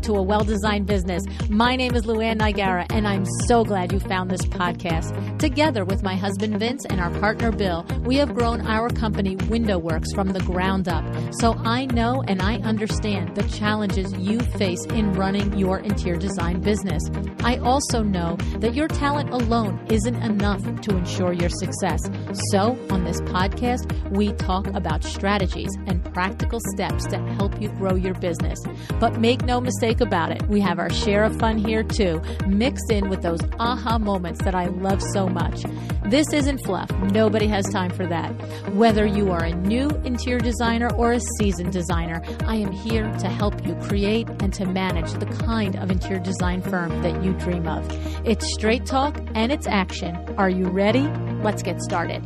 back to A Well-Designed Business. My name is LuAnn and I'm so glad you found this podcast. Together with my husband Vince and our partner Bill, we have grown our company Window Works from the ground up. So I know and I understand the challenges you face in running your interior design business. I also know that your talent alone isn't enough to ensure your success. So on this podcast, we talk about strategies and practical steps to help you grow your business. But make no mistake about it, we have our share of fun here too, mixed in with those aha moments that I love so much. This isn't fluff. Nobody has time for that. Whether you are a new interior designer or a seasoned designer, I am here to help you create and to manage the kind of interior design firm that you dream of. It's straight talk and it's action. Are you ready? Let's get started.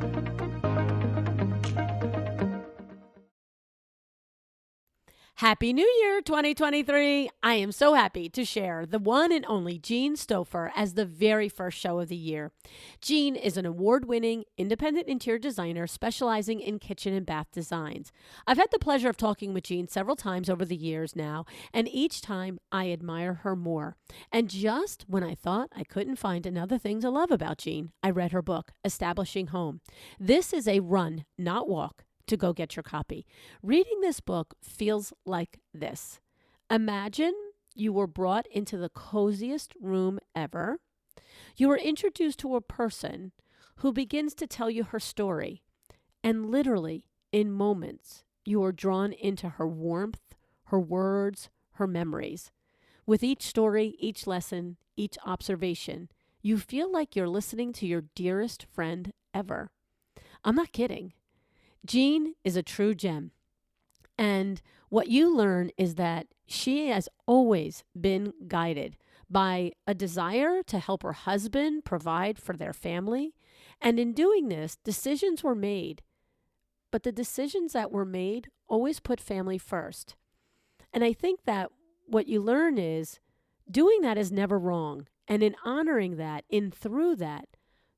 Happy New Year 2023. I am so happy to share the one and only Jean Stoffer as the very first show of the year. Jean is an award-winning independent interior designer specializing in kitchen and bath designs. I've had the pleasure of talking with Jean several times over the years now, and each time I admire her more. And just when I thought I couldn't find another thing to love about Jean, I read her book, Establishing Home. This is a run, not walk, to go get your copy. Reading this book feels like this. Imagine you were brought into the coziest room ever. You were introduced to a person who begins to tell you her story. And literally, in moments, you are drawn into her warmth, her words, her memories. With each story, each lesson, each observation, you feel like you're listening to your dearest friend ever. I'm not kidding. Jean is a true gem. And what you learn is that she has always been guided by a desire to help her husband provide for their family. And in doing this, decisions were made. But the decisions that were made always put family first. And I think that what you learn is doing that is never wrong. And in honoring that, through that,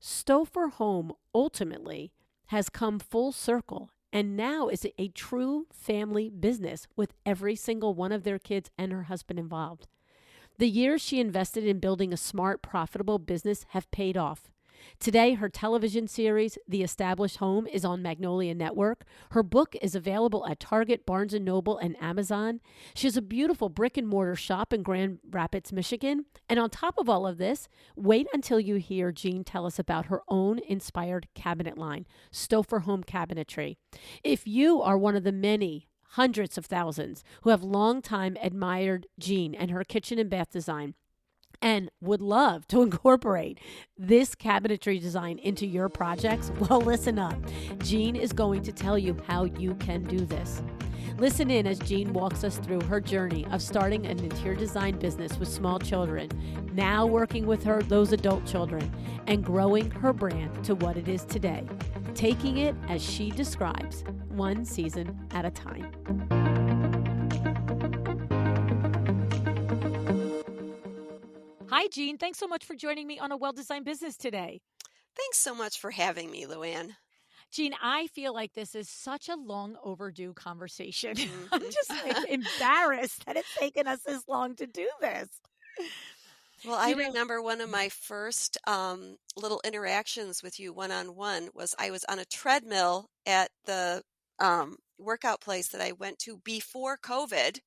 Stoffer Home ultimately has come full circle and now is a true family business with every single one of their kids and her husband involved. The years she invested in building a smart, profitable business have paid off. Today, her television series, The Established Home, is on Magnolia Network. Her book is available at Target, Barnes & Noble, and Amazon. She has a beautiful brick-and-mortar shop in Grand Rapids, Michigan. And on top of all of this, wait until you hear Jean tell us about her own inspired cabinet line, Stoffer Home Cabinetry. If you are one of the many hundreds of thousands who have long time admired Jean and her kitchen and bath design, and would love to incorporate this cabinetry design into your projects, well, listen up. Jean is going to tell you how you can do this. Listen in as Jean walks us through her journey of starting an interior design business with small children, now working with those adult children, and growing her brand to what it is today, taking it, as she describes, one season at a time. Hi, Jean. Thanks so much for joining me on A Well-Designed Business today. Thanks so much for having me, LuAnn. Jean, I feel like this is such a long overdue conversation. I'm just embarrassed that it's taken us this long to do this. Well, I remember one of my first little interactions with you one-on-one was I was on a treadmill at the workout place that I went to before COVID.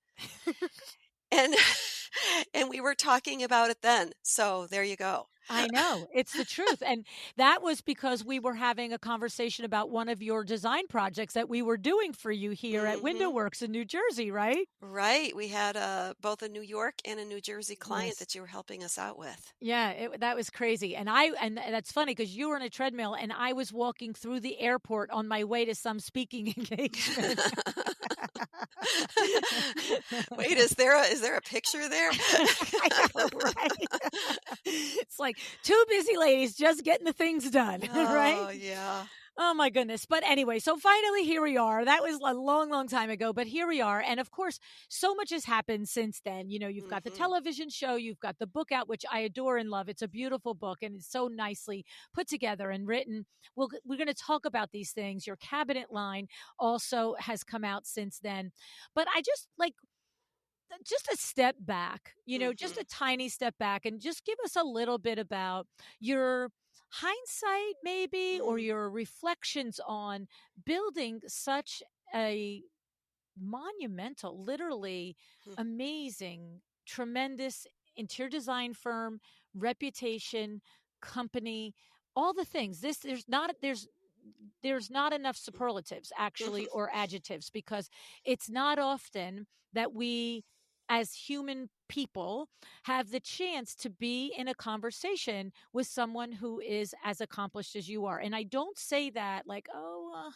And we were talking about it then. So there you go. I know. It's the truth. And that was because we were having a conversation about one of your design projects that we were doing for you here at Window Works in New Jersey, right? Right. We had both a New York and a New Jersey client that you were helping us out with. Yeah, that was crazy. And that's funny because you were in a treadmill and I was walking through the airport on my way to some speaking engagement. Wait, is there a picture there? I know, right? It's like two busy ladies just getting the things done, right? Oh, yeah. Oh, my goodness. But anyway, so finally here we are. That was a long, long time ago, but here we are. And of course, so much has happened since then. You know, you've got the television show, you've got the book out, which I adore and love. It's a beautiful book and it's so nicely put together and written. We're going to talk about these things. Your cabinet line also has come out since then. But I just just a step back, just Mm-hmm. a tiny step back, and just give us a little bit about your hindsight, maybe, or Mm-hmm. your reflections on building such a monumental, literally amazing, tremendous interior design firm, reputation, company, all the things. This there's not enough superlatives actually or adjectives, because it's not often that we as human people have the chance to be in a conversation with someone who is as accomplished as you are. And I don't say that like, oh,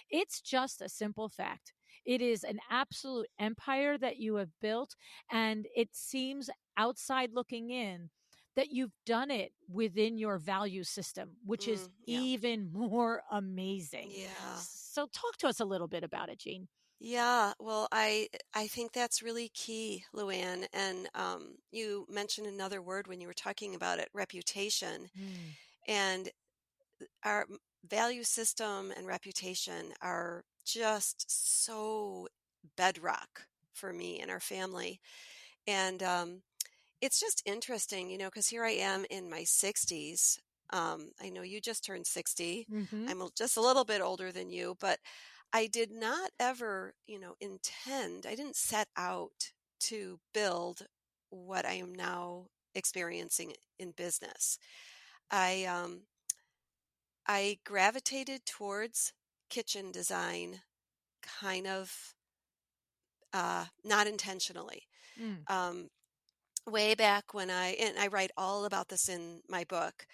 it's just a simple fact. It is an absolute empire that you have built, and it seems, outside looking in, that you've done it within your value system, which is Yeah. even more amazing. Yeah. So talk to us a little bit about it, Jean. Yeah, well, I think that's really key, LuAnn. And you mentioned another word when you were talking about it, reputation. Mm, And our value system and reputation are just so bedrock for me and our family. And it's just interesting, because here I am in my 60s. I know you just turned 60. mm-hmm. Just a little bit older than you, but I did not ever, I didn't set out to build what I am now experiencing in business. I I gravitated towards kitchen design kind of not intentionally. Mm, Um, Way back when and I write all about this in my book,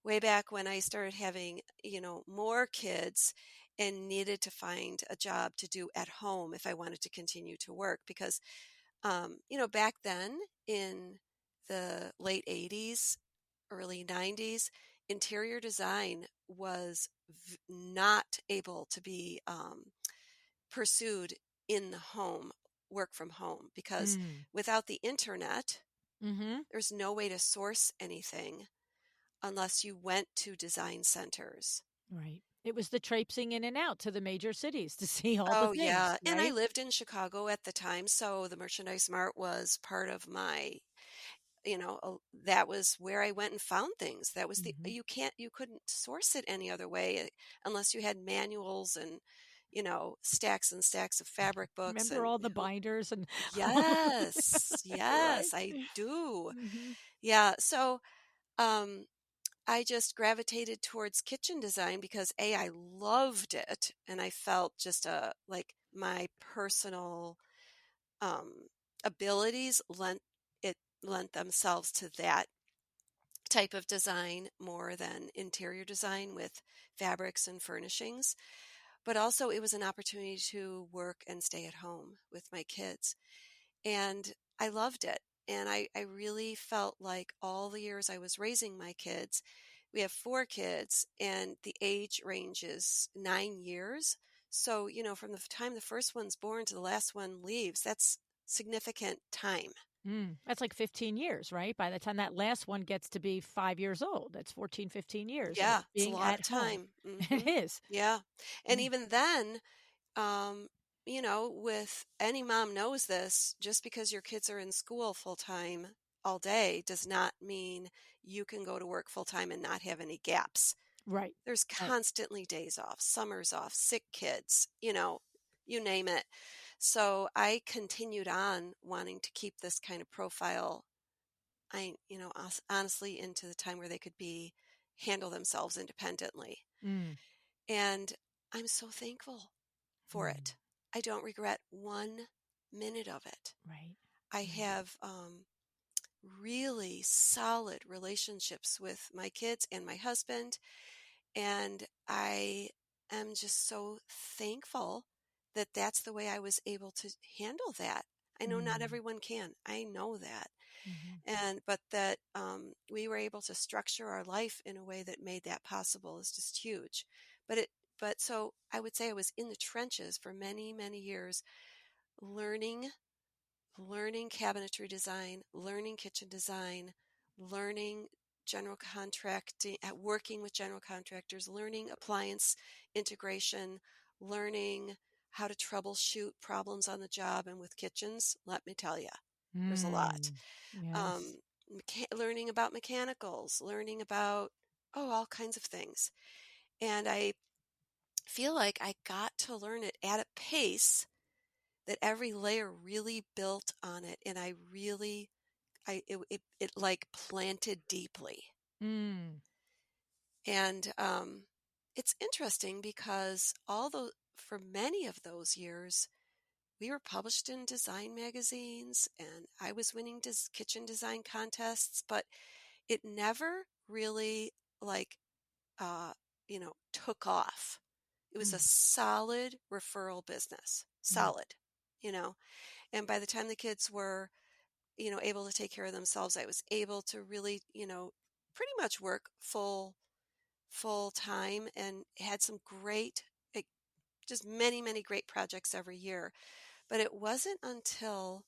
way back when I started having, more kids and needed to find a job to do at home if I wanted to continue to work. Because, back then in the late 80s, early 90s, interior design was not able to be pursued in the home, work from home, because mm, without the internet, mm-hmm. there's no way to source anything unless you went to design centers. Right. It was the traipsing in and out to the major cities to see all the Oh, things, yeah. And I right? lived in Chicago at the time, so the Merchandise Mart was part of my, that was where I went and found things. That was Mm-hmm. you couldn't source it any other way unless you had manuals and, stacks and stacks of fabric books Remember and all the binders and yes, right. yes, I do. Mm-hmm. Yeah. So, um, I just gravitated towards kitchen design because I loved it and I felt just like my personal um abilities lent themselves to that type of design more than interior design with fabrics and furnishings. But also it was an opportunity to work and stay at home with my kids. And I loved it. And I really felt like all the years I was raising my kids, we have 4 kids, and the age range is 9 years. So, from the time the first one's born to the last one leaves, that's significant time. That's like 15 years, right? By the time that last one gets to be 5 years old, that's 14, 15 years of Yeah, it's a being lot at of home. time. It is. Yeah. And Mm, even then, um, with any mom knows this, just because your kids are in school full time all day does not mean you can go to work full time and not have any gaps. right. There's Right. constantly days off, summers off, sick kids, you name it. So I continued on wanting to keep this kind of profile. Honestly, into the time where they could handle themselves independently. Mm, And I'm so thankful for mm, it. I don't regret 1 minute of it. right. I Right. have really solid relationships with my kids and my husband, and I am just so thankful that that's the way I was able to handle that. I know not Mm, everyone can. I know that. mm-hmm. But that we were able to structure our life in a way that made that possible is just huge. But it, but so I would say I was in the trenches for many, many years, learning, learning cabinetry design, learning kitchen design, learning general contracting, working with general contractors, learning appliance integration, learning how to troubleshoot problems on the job and with kitchens. Let me tell you, there's a lot. Yes. Learning about mechanicals, learning about, all kinds of things. And I feel like I got to learn it at a pace that every layer really built on it. And I really, it like planted deeply. Mm. And it's interesting because for many of those years, we were published in design magazines and I was winning kitchen design contests, but it never really like, took off. It was a solid referral business, solid, and by the time the kids were, able to take care of themselves, I was able to really, pretty much work full time and had some great, like, just many, many great projects every year. But it wasn't until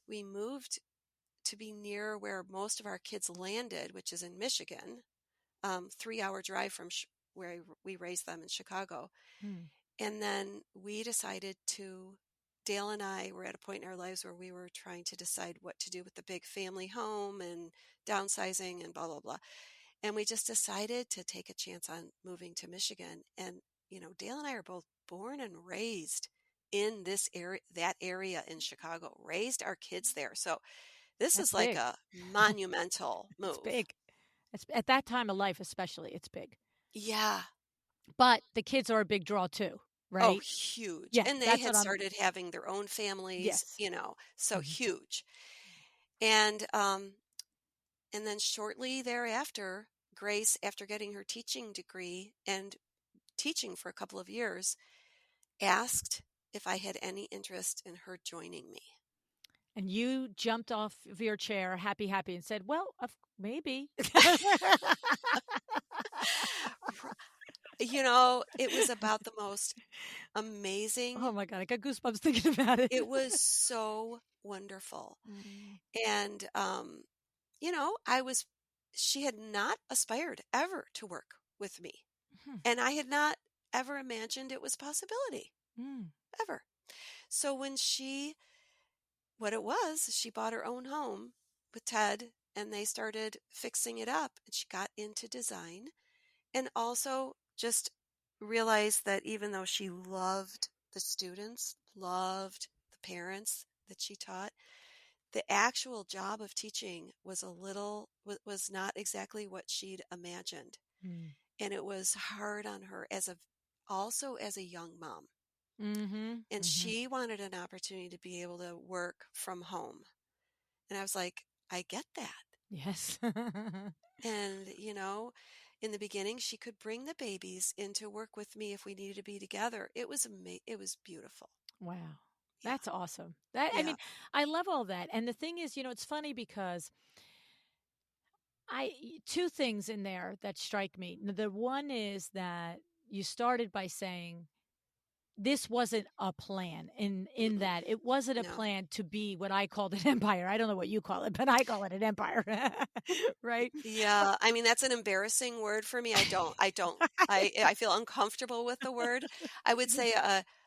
we moved to be near where most of our kids landed, which is in Michigan, 3-hour drive from where we raised them in Chicago. Mm. And then we decided Dale and I were at a point in our lives where we were trying to decide what to do with the big family home and downsizing and blah, blah, blah. And we just decided to take a chance on moving to Michigan. And, Dale and I are both born and raised in that area in Chicago, raised our kids there. So this That's is like big. a monumental It's move. big. It's at that time of life, especially. It's big. Yeah. But the kids are a big draw too, Oh, right? huge. Yeah, And they that's had what I'm. started having their own families, Yes. so huge. And then shortly thereafter, Grace, after getting her teaching degree and teaching for a couple of years, asked if I had any interest in her joining me. And you jumped off of your chair, happy, and said, "Well, maybe." It was about the most amazing. Oh my God, I got goosebumps thinking about it. It was so wonderful. And, she had not aspired ever to work with me. And I had not ever imagined it was a possibility, ever. So when she bought her own home with Ted and they started fixing it up and she got into design and also just realized that even though she loved the students, loved the parents that she taught, the actual job of teaching was not exactly what she'd imagined. And it was hard on her also as a young mom. And she wanted an opportunity to be able to work from home. And I was like, I get that. Yes. And, in the beginning, she could bring the babies in to work with me if we needed to be together. It was it was beautiful. Wow. Yeah. That's awesome. I mean, I love all that. And the thing is, it's funny because two things in there that strike me. The one is that you started by saying this wasn't a plan in that it wasn't a No. plan to be what I called an empire. I don't know what you call it, but I call it an empire. Right? Yeah. I mean, that's an embarrassing word for me. I feel uncomfortable with the word. I would say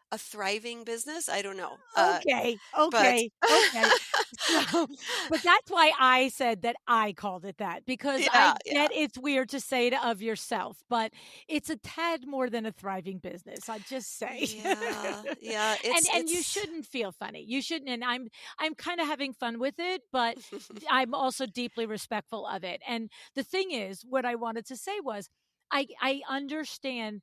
a thriving business. I don't know. Okay. But So, but that's why I said that I called it that, because I get it's weird to say it of yourself, but it's a tad more than a thriving business. I just say, yeah. And you shouldn't feel funny. You shouldn't. And I'm kind of having fun with it, but I'm also deeply respectful of it. And the thing is, what I wanted to say was, I understand.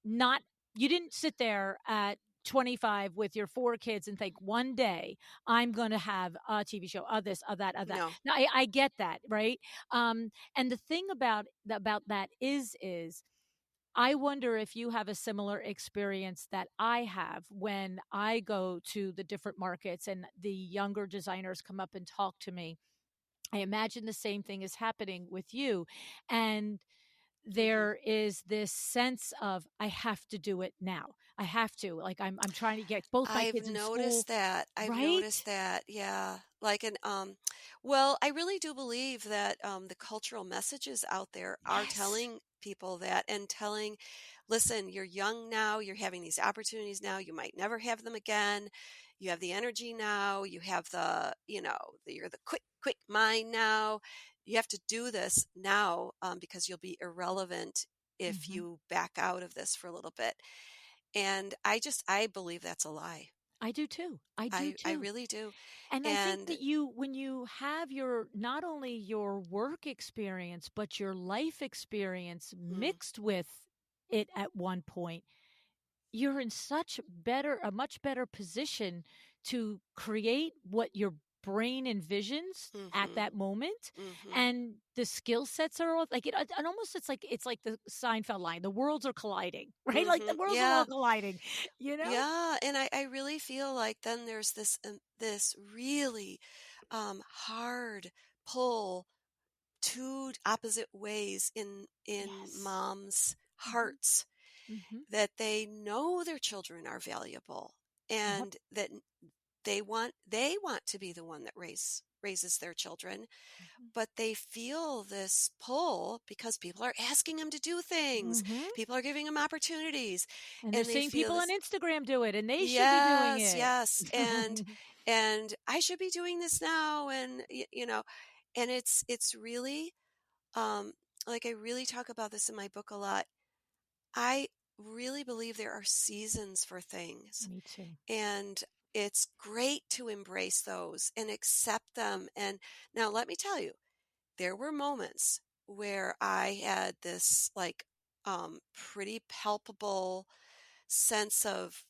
Not You didn't sit there at 25 with your 4 kids and think one day I'm going to have a TV show of this, of that, of that. No. Now I get that, right? And the thing about that is I wonder if you have a similar experience that I have when I go to the different markets and the younger designers come up and talk to me. I imagine the same thing is happening with you. And there is this sense of I have to do it now. I have to. Like I'm trying to get both my kids in school. I've Right? noticed that. Yeah. Like well, I really do believe that the cultural messages out there are Yes. telling people that and telling, listen, you're young now, you're having these opportunities now, you might never have them again. You have the energy now, you have you're the quick mind now. You have to do this now because you'll be irrelevant if Mm-hmm. you back out of this for a little bit. And I believe that's a lie. I do too. I do I too. really do. And I think And that when you have your, not only your work experience, but your life experience mm, mixed with it at one point, you're in a much better position to create what your brain envisions at mhm, that moment. mhm. And the skill sets are all like and almost it's like the Seinfeld line, the worlds are colliding, right? Like the worlds are all Yeah. colliding, you know? Yeah, and I really feel like then there's this really hard pull two opposite ways in Yes. moms' Hmm. hearts, Hmm. that they know their children are valuable Yep. and that they want to be the one that raises their children, but they feel this pull because people are asking them to do things. Hmm. People are giving them opportunities, And they're and they seeing feel people on this, Instagram do it, and they should be doing yes, it. yes, and I should be doing this now, and and it's really um like I really talk about this in my book a lot. I really believe there are seasons for things, Me too. and it's great to embrace those and accept them. And now let me tell you, there were moments where I had this pretty palpable sense of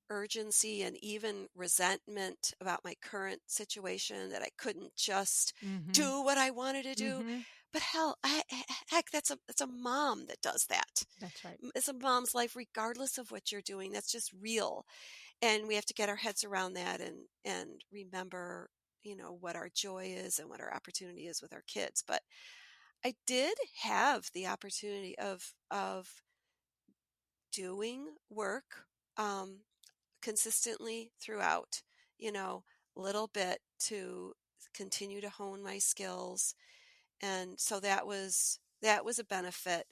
urgency and even resentment about my current situation, that I couldn't just Hmm. do what I wanted to do. Hmm. But hell, heck, that's a mom that does that. That's right. It's a mom's life, regardless of what you're doing. That's just real, and we have to get our heads around that and remember, what our joy is and what our opportunity is with our kids. But I did have the opportunity of doing work um, consistently throughout, you know, little bit to continue to hone my skills, and so that was a benefit.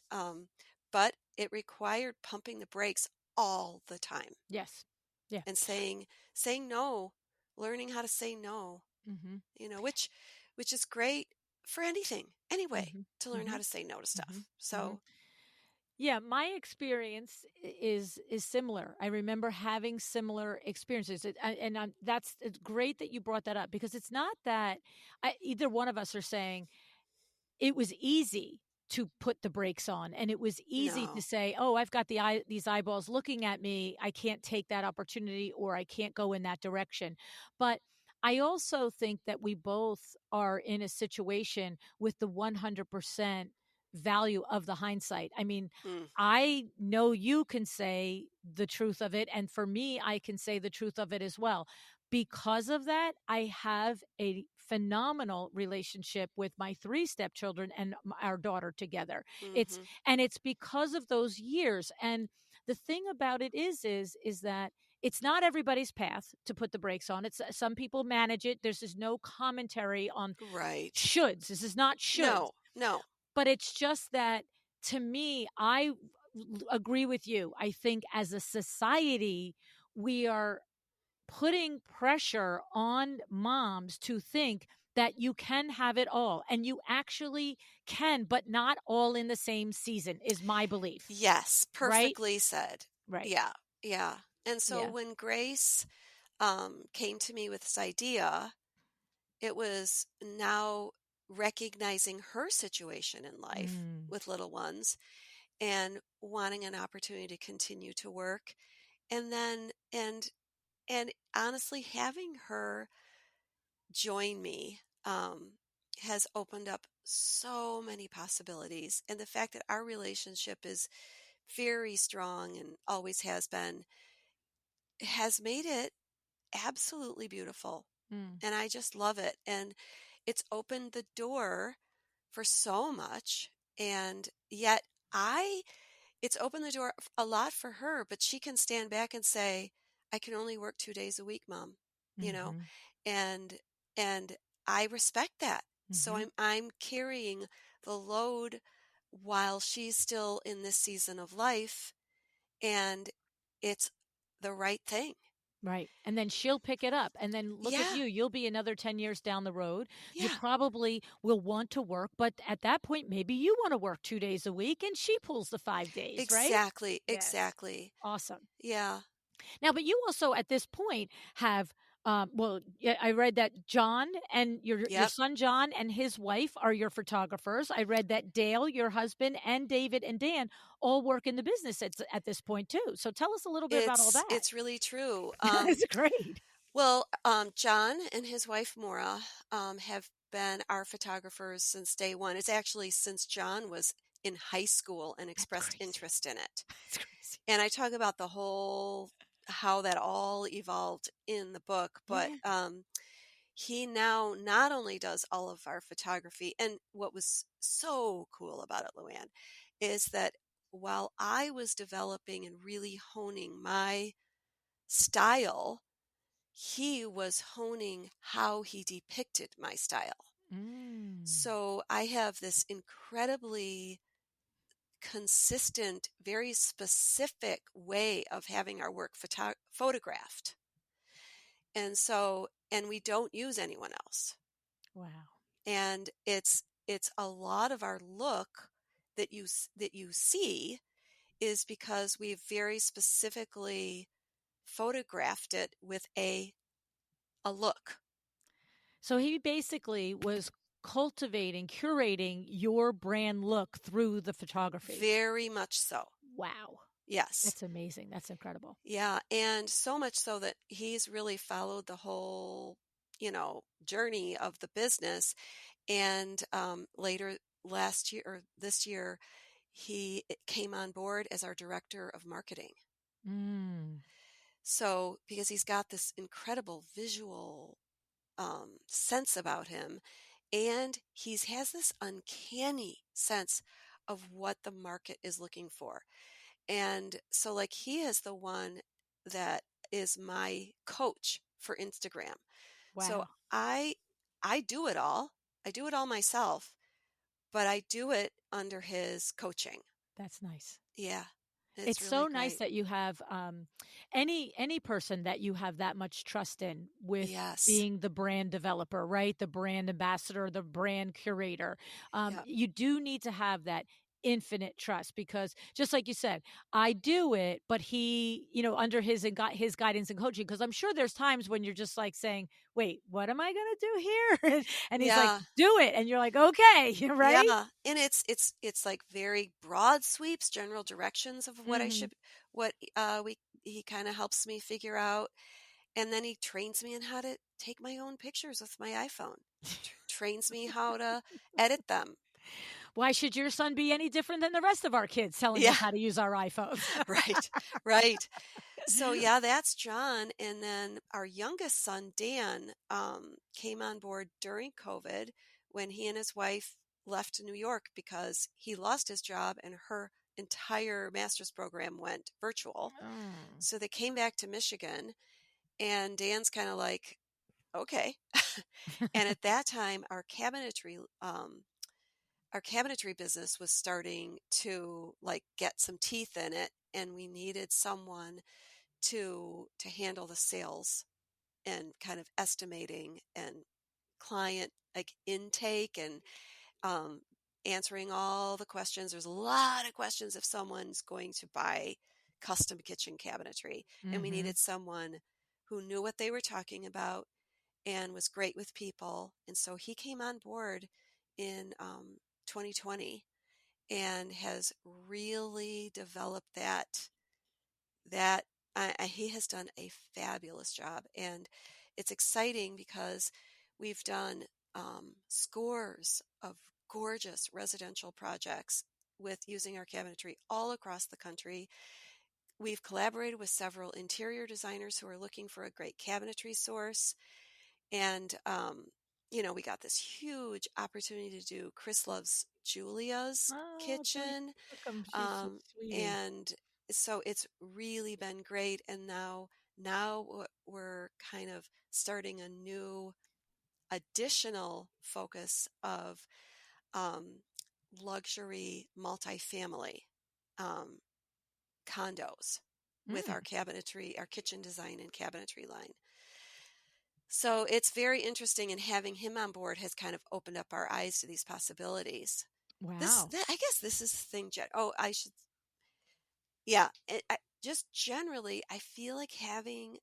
But it required pumping the brakes all the time Yes. Yeah. and saying no, learning how to say no, Hmm. which is great for anything anyway, Hmm. to learn how Hmm. to say no to Hmm. stuff. Hmm. So, Yeah, my experience is similar. I remember having similar experiences, and that's it's great that you brought that up, because it's not that either one of us are saying it was easy to put the brakes on, and it was easy to no. say, oh, I've got these eyeballs looking at me, I can't take that opportunity, or I can't go in that direction. But I also think that we both are in a situation with the 100% value of the hindsight. I mean, Mm, I know you can say the truth of it, and for me, I can say the truth of it as well. Because of that, I have a phenomenal relationship with my three stepchildren and our daughter together. It's mm-hmm. and it's because of those years. And the thing about it is that it's not everybody's path to put the brakes on. It's some people manage it. There's just no commentary on Right. shoulds. This is not shoulds, No, no. but it's just that, to me, I agree with you. I think as a society, we are putting pressure on moms to think that you can have it all, and you actually can, but not all in the same season, is my belief. Yes, Right? perfectly said. Right. Yeah, yeah. And so Yeah. when Grace came to me with this idea, it was now recognizing her situation in life Mm. with little ones and wanting an opportunity to continue to work, and then and honestly having her join me has opened up so many possibilities, and the fact that our relationship is very strong and always has made it absolutely beautiful, Mm. and I just love it, and it's opened the door for so much. And yet I it's opened the door a lot for her, but she can stand back and say, I can only work 2 days a week, mom, you know, Mhm. and and I respect that. So Mhm. I'm carrying the load while she's still in this season of life, and it's the right thing. Right. And then she'll pick it up. And then look at Yeah, you. You'll be another 10 years down the road. You yeah, probably will want to work, but at that point, maybe you want to work 2 days a week and she pulls the 5 days, right? exactly, Yes. exactly. Awesome. Yeah, Now, but you also at this point have well, yeah, I read that John and your yep. son John and his wife are your photographers. I read that Dale, your husband, and David and Dan all work in the business at this point too. So tell us a little bit about all that. It's really true. It's great. Well, John and his wife Maura have been our photographers since day one. It's actually since John was in high school and That's expressed crazy. interest in it. That's crazy. And I talk about the whole how that all evolved in the book, but Yeah. he now not only does all of our photography, and what was so cool about it, LuAnn, is that while I was developing and really honing my style, he was honing how he depicted my style. Mm. So I have this incredibly consistent, very specific way of having our work photographed. And we don't use anyone else. Wow. And it's a lot of our look that you see is because we've very specifically photographed it with a look. So he basically was cultivating, curating your brand look through the photography. Very much so. Wow. Yes. That's amazing. That's incredible. Yeah, and so much so that he's really followed the whole, journey of the business. And later last year or this year, he came on board as our director of marketing. Mm. So, because he's got this incredible visual sense about him, and he has this uncanny sense of what the market is looking for. And so, like, he is the one that is my coach for Instagram. So Wow. I do it all. I do it all myself, but I do it under his coaching. That's nice. Yeah, it's It's really so nice great. that you have any person that you have that much trust in with Yes. being the brand developer, right? The brand ambassador, the brand curator. Yep. You do need to have that infinite trust because just like you said, I do it, but he, under his guidance and coaching, because I'm sure there's times when you're just like saying, wait, what am I going to do here? And he's like, Yeah. do it. And you're like, okay, right? Yeah, and it's like very broad sweeps, general directions of what I Hmm. should what we he kind of helps me figure out, and then he trains me in how to take my own pictures with my iPhone. Trains me how to edit them. Why should your son be any different than the rest of our kids telling Yeah, us how to use our iPhones? right. Right. So yeah, that's John, and then our youngest son Dan came on board during COVID when he and his wife left New York because he lost his job and her entire master's program went virtual. Mm. So they came back to Michigan, and Dan's kind of like, okay. And at that time, our cabinetry business was starting to like get some teeth in it, and we needed someone to handle the sales and kind of estimating and client like intake and um, answering all the questions. There's a lot of questions if someone's going to buy custom kitchen cabinetry, and we Hmm. needed someone who knew what they were talking about and was great with people. And so he came on board in 2020 and has really developed that he has done a fabulous job. And it's exciting because we've done scores of gorgeous residential projects with using our cabinetry all across the country. We've collaborated with several interior designers who are looking for a great cabinetry source. And we got this huge opportunity to do Chris Loves Julia's Oh, Julie kitchen. Slocum, she's so um, sweetie. and so it's really been great. And now we're kind of starting a new additional focus of um, luxury multifamily condos with our cabinetry, our kitchen design and cabinetry line. So it's very interesting, and having him on board has kind of opened up our eyes to these possibilities. Wow. I guess this is the thing, just generally, I feel like having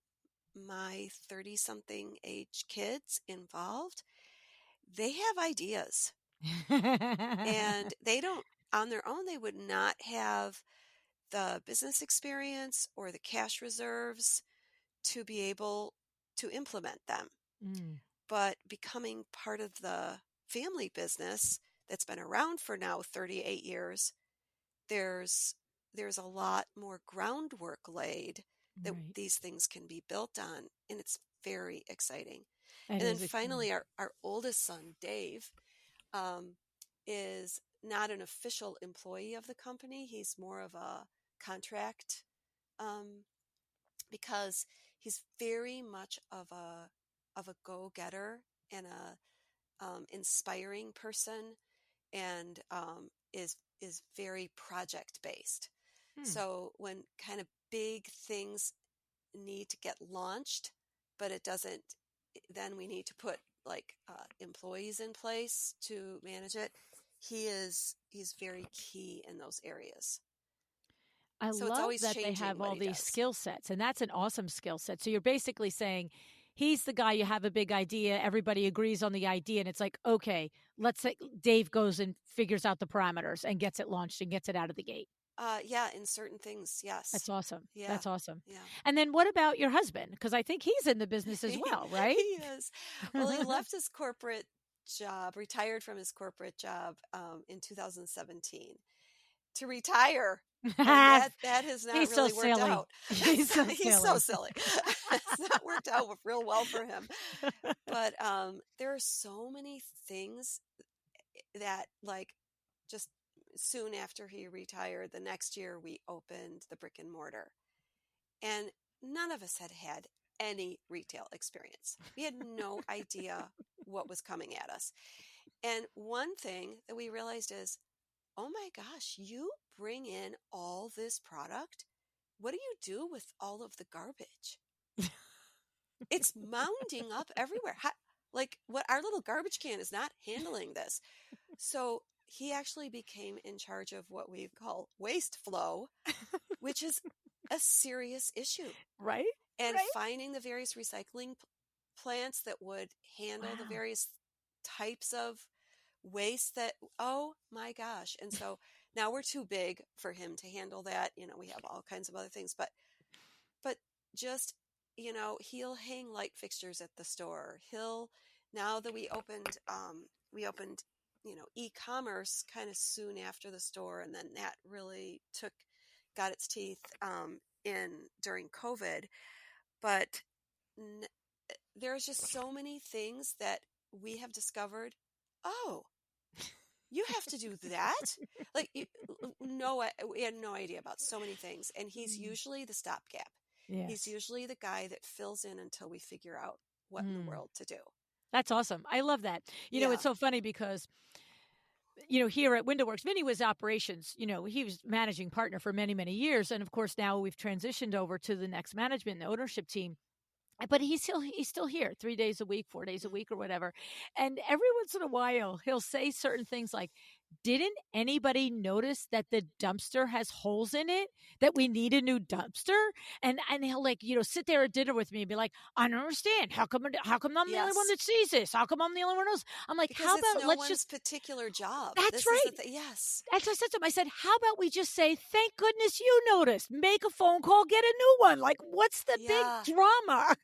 my 30-something age kids involved, they have ideas, and they don't, on their own, they would not have the business experience or the cash reserves to be able to implement them. But becoming part of the family business that's been around for now 38 years, there's a lot more groundwork laid that these things can be built on, and it's very exciting. And then finally, our oldest son, Dave, is not an official employee of the company. He's more of a contract, because he's very much of a go-getter and a inspiring person, and is very project based. So when kind of big things need to get launched, but it doesn't, then we need to put like employees in place to manage it. He's very key in those areas. I So it's love always that they changing have what all he these does. skill sets, and that's an awesome skill set. So you're basically saying he's the guy, you have a big idea, everybody agrees on the idea, and it's like, okay, let's say Dave goes and figures out the parameters and gets it launched and gets it out of the gate. Yeah, in certain things, yes. That's awesome. Yeah. That's awesome. Yeah. And then what about your husband? Because I think he's in the business as well, right? He is. Well, he left his corporate job, retired from his corporate job in 2017 to retire. And that has not He's really so worked silly. out. He's so He's so silly. It's not worked out real well for him. But there are so many things that, like, just soon after he retired, the next year we opened the brick and mortar. And none of us had any retail experience. We had no idea what was coming at us. And one thing that we realized is, oh my gosh, you bring in all this product. What do you do with all of the garbage? It's mounding up everywhere. What our little garbage can is not handling this. So he actually became in charge of what we call waste flow, which is a serious issue. Right? And finding the various recycling plants that would handle the various types of waste that, oh my gosh. And so now we're too big for him to handle that. We have all kinds of other things, but just, he'll hang light fixtures at the store. Now that we opened, e-commerce kind of soon after the store. And then that really got its teeth in during COVID. But there's just so many things that we have discovered. Oh, you have to do that? We had no idea about so many things. And he's usually the stopgap. Yes. He's usually the guy that fills in until we figure out what in the world to do. That's awesome. I love that. It's so funny because, here at WindowWorks, Vinny was operations, he was managing partner for many, many years. And of course, now we've transitioned over to the next management and ownership team. But he's still here 3 days a week, 4 days a week or whatever. And every once in a while, he'll say certain things like, didn't anybody notice that the dumpster has holes in it, that we need a new dumpster? And he'll sit there at dinner with me and be like, I don't understand. How come I'm the only one that sees this? How come I'm the only one who knows? I'm like, because how about let's just particular job. That's right. Yes. That's what I said to him. I said, how about we just say, thank goodness you noticed. Make a phone call, get a new one. Like, what's the big drama?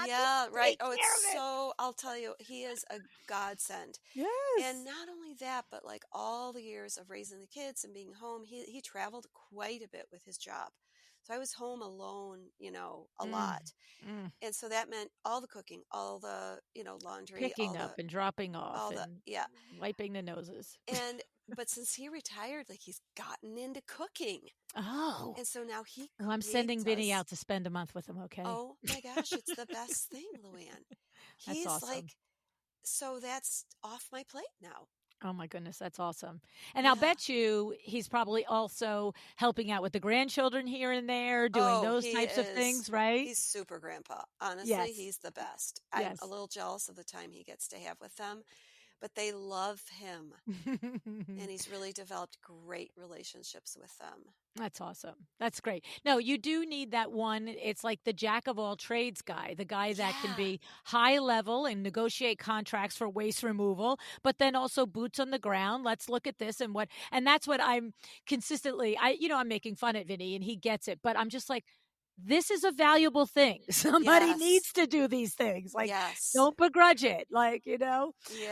Yeah, right. Oh, I'll tell you, he is a godsend. Yes. And not only that, but like all the years of raising the kids and being home, he traveled quite a bit with his job. So I was home alone, a lot. And so that meant all the cooking, all the, laundry, picking up and dropping off and wiping the noses. But since he retired, he's gotten into cooking. Oh. And so now I'm sending Vinny out to spend a month with him, okay? Oh my gosh, it's the best thing, LuAnn. He's that's awesome. so that's off my plate now. Oh my goodness, that's awesome. And I'll Yeah. bet you he's probably also helping out with the grandchildren here and there, doing Oh, those types of things, right? he's super grandpa. Honestly, Yes. he's the best. I'm a Yes. little jealous of the time he gets to have with them, but they love him. And he's really developed great relationships with them. That's awesome. That's great. No, you do need that one. It's like the jack of all trades guy, the guy that can Yeah. be high level and negotiate contracts for waste removal, but then also boots on the ground. Let's look at this and that's what I'm consistently, I'm making fun at Vinny and he gets it, but I'm just like, this is a valuable thing. Somebody Yes. needs to do these things. Like, Yes. don't begrudge it.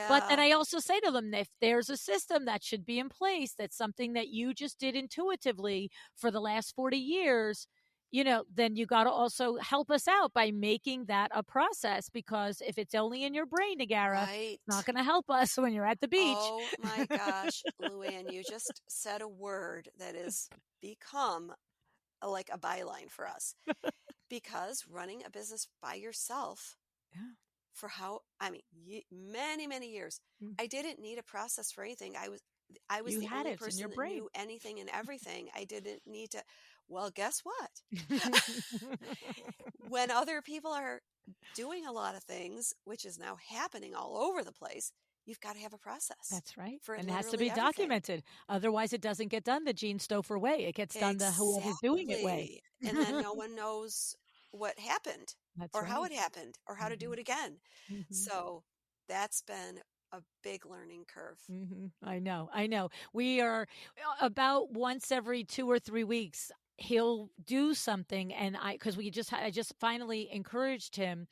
But then Yeah. I also say to them, if there's a system that should be in place, that's something that you just did intuitively for the last 40 years, then you got to also help us out by making that a process, because if it's only in your brain, Nagara, it's not Right. going to help us when you're at the beach. Oh my gosh, LuAnn, you just said a word that has become like a byline for us. Because running a business by yourself Yeah. for many, many years, Mm. I didn't need a process for anything. I was You the had only it. It's in your person that brain. knew anything and everything. I didn't need to. Well, guess what? When other people are doing a lot of things, which is now happening all over the place, you've got to have a process That's right. for And it has to literally be everything. documented. Otherwise, it doesn't get done the Jean Stoffer way. It gets done the whoever's doing it way. Exactly. And then no one knows what happened That's or how right. it happened or how to do Mhm. it again. Mhm. So that's been a big learning curve. I know. I know. We are about once every 2 or 3 weeks. He'll do something, and because I just finally encouraged him.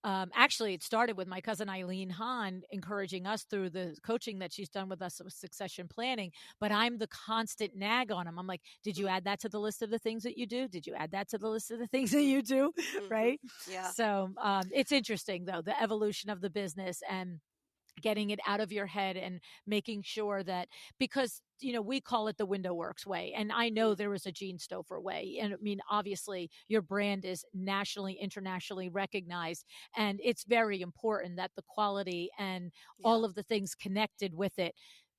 Actually, it started with my cousin Eileen Hahn encouraging us through the coaching that she's done with us with succession planning. But I'm the constant nag on him. I'm like, "Did you Mm, add that to the list of the things that you do? Did you add that to the list of the things that you do?" mm-hmm. Right. Yeah. So it's interesting though, the evolution of the business and getting it out of your head and making sure that, because we call it the window works way, and I know Mm, there is a Jean Stoffer way, and I mean, obviously your brand is nationally, internationally recognized, and it's very important that the quality and yeah. all of the things connected with it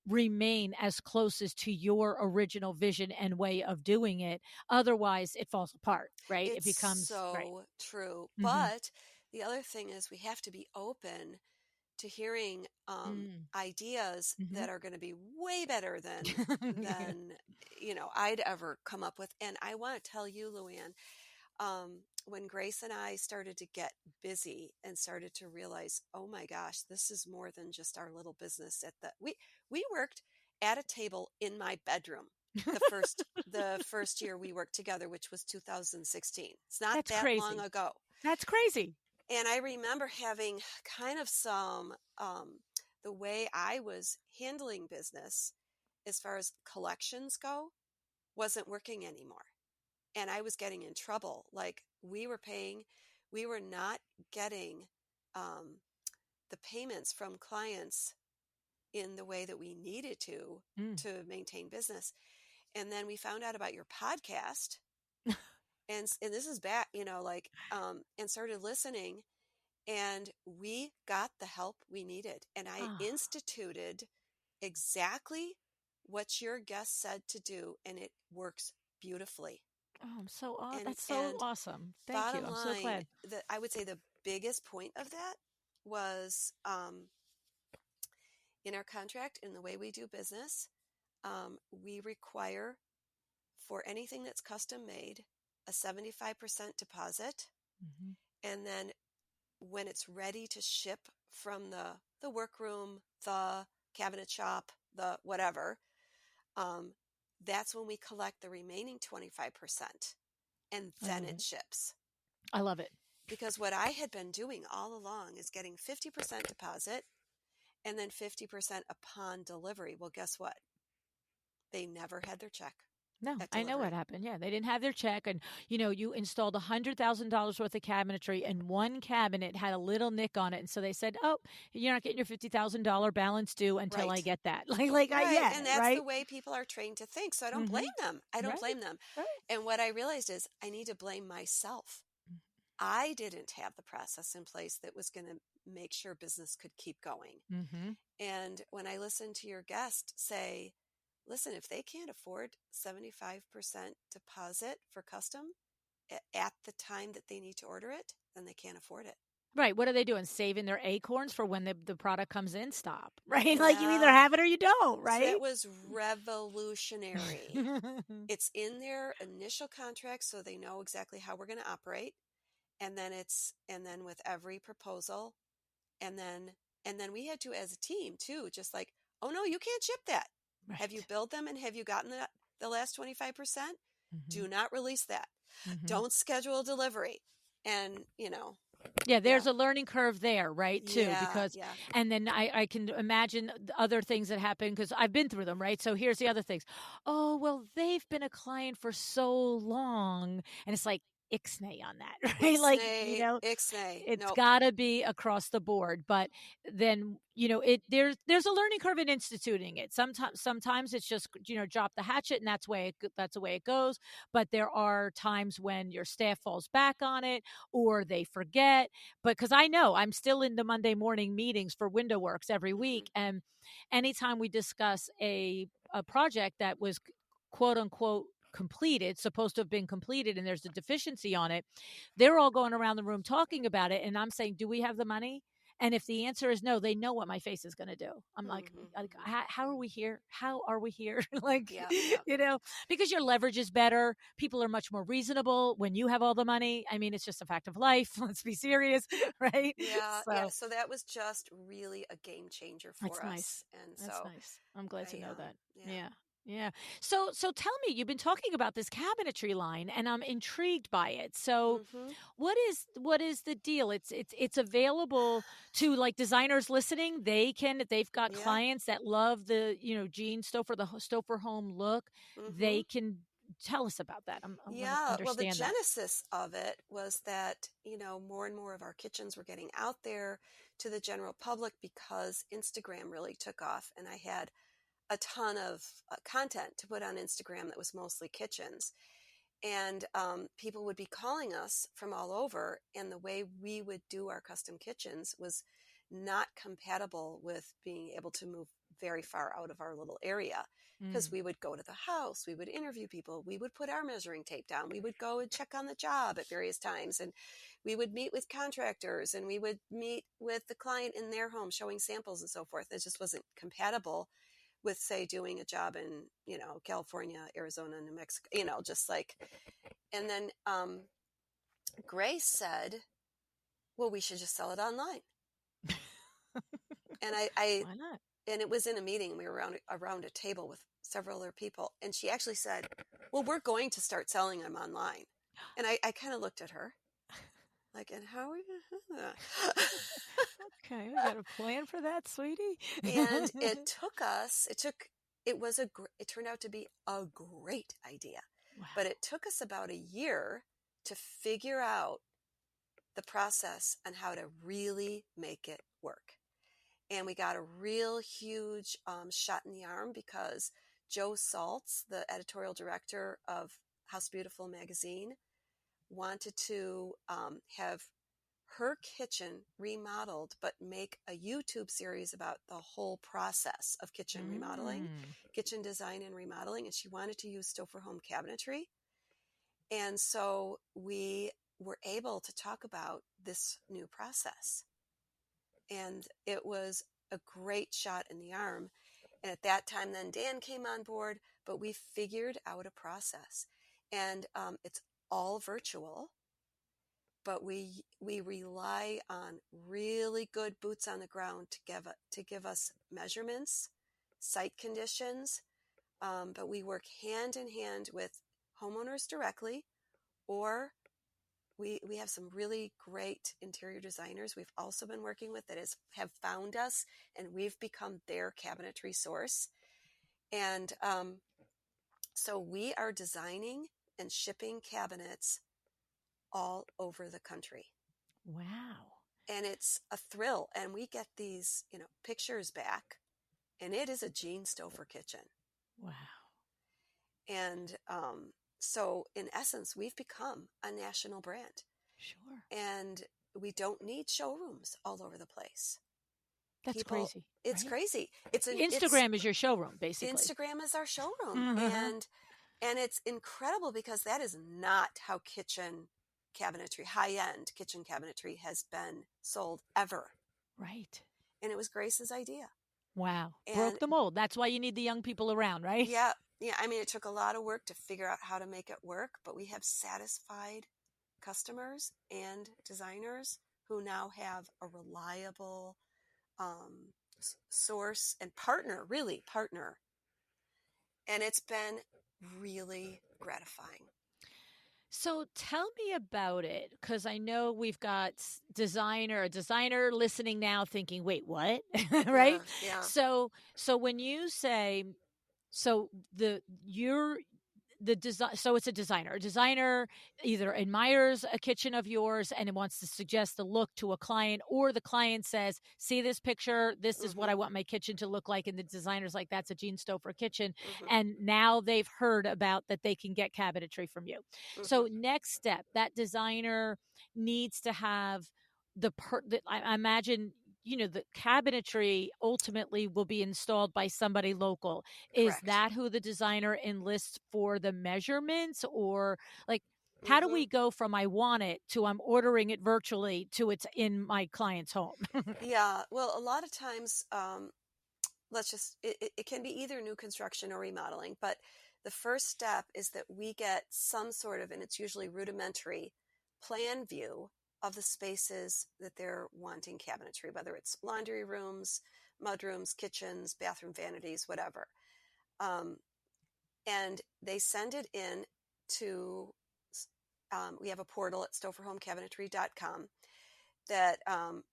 remain as close as to your original vision and way of doing it. Otherwise it falls apart, right? It It's becomes right. so true. Mm-hmm. But the other thing is we have to be open to hearing Mm. ideas Mm-hmm. that are going to be way better than I'd ever come up with. And I want to tell you, LuAnn, when Grace and I started to get busy and started to realize, oh my gosh, this is more than just our little business. We worked at a table in my bedroom the first year we worked together, which was 2016. It's not That's that long crazy. ago. That's crazy. And I remember having kind of the way I was handling business as far as collections go wasn't working anymore. And I was getting in trouble. Like we were not getting um, the payments from clients in the way that we needed Mm. to maintain business. And then we found out about your podcast, and this is back, and started listening, and we got the help we needed. And I Oh, instituted exactly what your guest said to do, and it works beautifully. And that's so and awesome. Thank you. bottom I'm so line, glad. I would say the biggest point of that was in our contract, in the way we do business, we require for anything that's custom made a 75% deposit, Hmm. and then when it's ready to ship from the workroom, the cabinet shop, the whatever, um, that's when we collect the remaining 25%, and I then love it it. ships. I love it. Because what I had been doing all along is getting 50% deposit and then 50% upon delivery. Well, guess what? They never had their check No, at I know what delivery. happened. Yeah, they didn't have their check, and you installed $100,000 worth of cabinetry, and one cabinet had a little nick on it, and so they said, "Oh, you're not getting your $50,000 balance due until I Right. get that." Right. Yeah, And that's the right. way people are trained to think. So I don't blame Mm-hmm. them. I don't Right, blame them. right. And what I realized is I need to blame myself. I didn't have the process in place that was going to make sure business could keep going. Mm-hmm. And when I listen to your guest say, listen, if they can't afford 75% deposit for custom at the time that they need to order it, then they can't afford it. Right. What are they doing? Saving their acorns for when the product comes in? Stop. Right. Yeah. Like you either have it or you don't. So that Right. was revolutionary. It's in their initial contract, so they know exactly how we're going to operate. And then with every proposal, and then we had to, as a team too, just like, oh no, you can't ship that. Right. Have you billed them and have you gotten the last 25%? Mm-hmm. Do not release that. Mm-hmm. Don't schedule delivery. And yeah, there's a learning curve there, right? Too, yeah, because, yeah. and then I can imagine the other things that happen because I've been through them, right? So here's the other things. Oh, well, they've been a client for so long, and it's like ixnay on that, right? Like, Ixnay. it's Nope. got to be across the board. But then there's a learning curve in instituting it. Sometimes it's just drop the hatchet, and that's the way it goes. But there are times when your staff falls back on it or they forget. But because I know I'm still in the Monday morning meetings for Window Works every week, and anytime we discuss a project that was quote unquote completed, supposed to have been completed, and there's a deficiency on it, they're all going around the room talking about it, and I'm saying, do we have the money? And if the answer is no, they know what my face is going to do. I'm like, how are we here? How are we here? Like, because your leverage is better. People are much more reasonable when you have all the money. I mean, it's just a fact of life. Let's be serious, right? Yeah. So that was just really a game changer for us. Nice. And that's nice. I'm glad to know that. Yeah. Yeah. So tell me, you've been talking about this cabinetry line, and I'm intrigued by it. So what is the deal? It's available to like designers listening. They've got clients that love the Jean Stoffer, the Stoffer Home look. They can tell us about that. I'm well, the genesis of it was that more and more of our kitchens were getting out there to the general public because Instagram really took off, and I had a ton of content to put on Instagram that was mostly kitchens. And people would be calling us from all over, and the way we would do our custom kitchens was not compatible with being able to move very far out of our little area, because we would go to the house, we would interview people, we would put our measuring tape down, we would go and check on the job at various times, and we would meet with contractors, and we would meet with the client in their home showing samples and so forth. It just wasn't compatible with, say, doing a job in, California, Arizona, New Mexico, just like, and then Grace said, well, we should just sell it online. And I why not? And it was in a meeting. We were around a table with several other people, and she actually said, well, we're going to start selling them online. And I kind of looked at her like, and how are we going to do that? Okay, we got a plan for that, sweetie. And it turned out to be a great idea. Wow. But it took us about a year to figure out the process and how to really make it work. And we got a real huge shot in the arm because Jo Saltz, the editorial director of House Beautiful magazine, wanted to have her kitchen remodeled, but make a YouTube series about the whole process of kitchen remodeling, kitchen design and remodeling. And she wanted to use Stoffer Home cabinetry. And so we were able to talk about this new process. And it was a great shot in the arm. And at that time, then Dan came on board, but we figured out a process. And it's all virtual. But we rely on really good boots on the ground to give us measurements, site conditions. But we work hand in hand with homeowners directly, or we have some really great interior designers we've also been working with that have found us, and we've become their cabinetry source. And so we are designing and shipping cabinets all over the country. Wow. And it's a thrill. And we get these, pictures back, and it is a Jean Stoffer kitchen. Wow. And so in essence, we've become a national brand. Sure. And we don't need showrooms all over the place. That's crazy. It's right? crazy. Instagram is your showroom, basically. Instagram is our showroom. And it's incredible because that is not how kitchen cabinetry, high-end kitchen cabinetry has been sold ever. Right. And it was Grace's idea. Wow. And broke the mold. That's why you need the young people around, right? Yeah. I mean, it took a lot of work to figure out how to make it work, but we have satisfied customers and designers who now have a reliable source and partner. And it's been really gratifying. So tell me about it, because I know we've got a designer listening now thinking, wait, what? Right? Yeah. So when you say, so it's a designer either admires a kitchen of yours and it wants to suggest a look to a client, or the client says, see this picture, this is what I want my kitchen to look like, and the designer's like, that's a Jean Stoffer kitchen. And now they've heard about that they can get cabinetry from you. So next step, that designer needs to have I imagine, the cabinetry ultimately will be installed by somebody local. Is Correct. that who the designer enlists for the measurements? Or like, how do we go from I want it to I'm ordering it virtually to it's in my client's home? Yeah. Well, a lot of times, it can be either new construction or remodeling, but the first step is that we get some sort of, and it's usually rudimentary, plan view of the spaces that they're wanting cabinetry, whether it's laundry rooms, mudrooms, kitchens, bathroom vanities, whatever. And they send it in to, we have a portal at stofferhomecabinetry.com that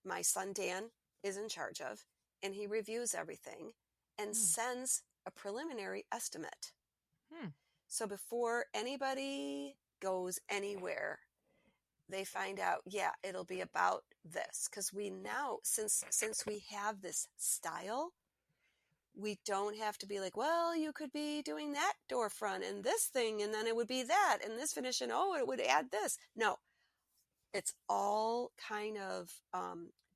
my son Dan is in charge of, and he reviews everything and sends a preliminary estimate. So before anybody goes anywhere, they find out, it'll be about this. Because we now, since we have this style, we don't have to be like, well, you could be doing that door front and this thing, and then it would be that, and this finish, and it would add this. No, it's all kind of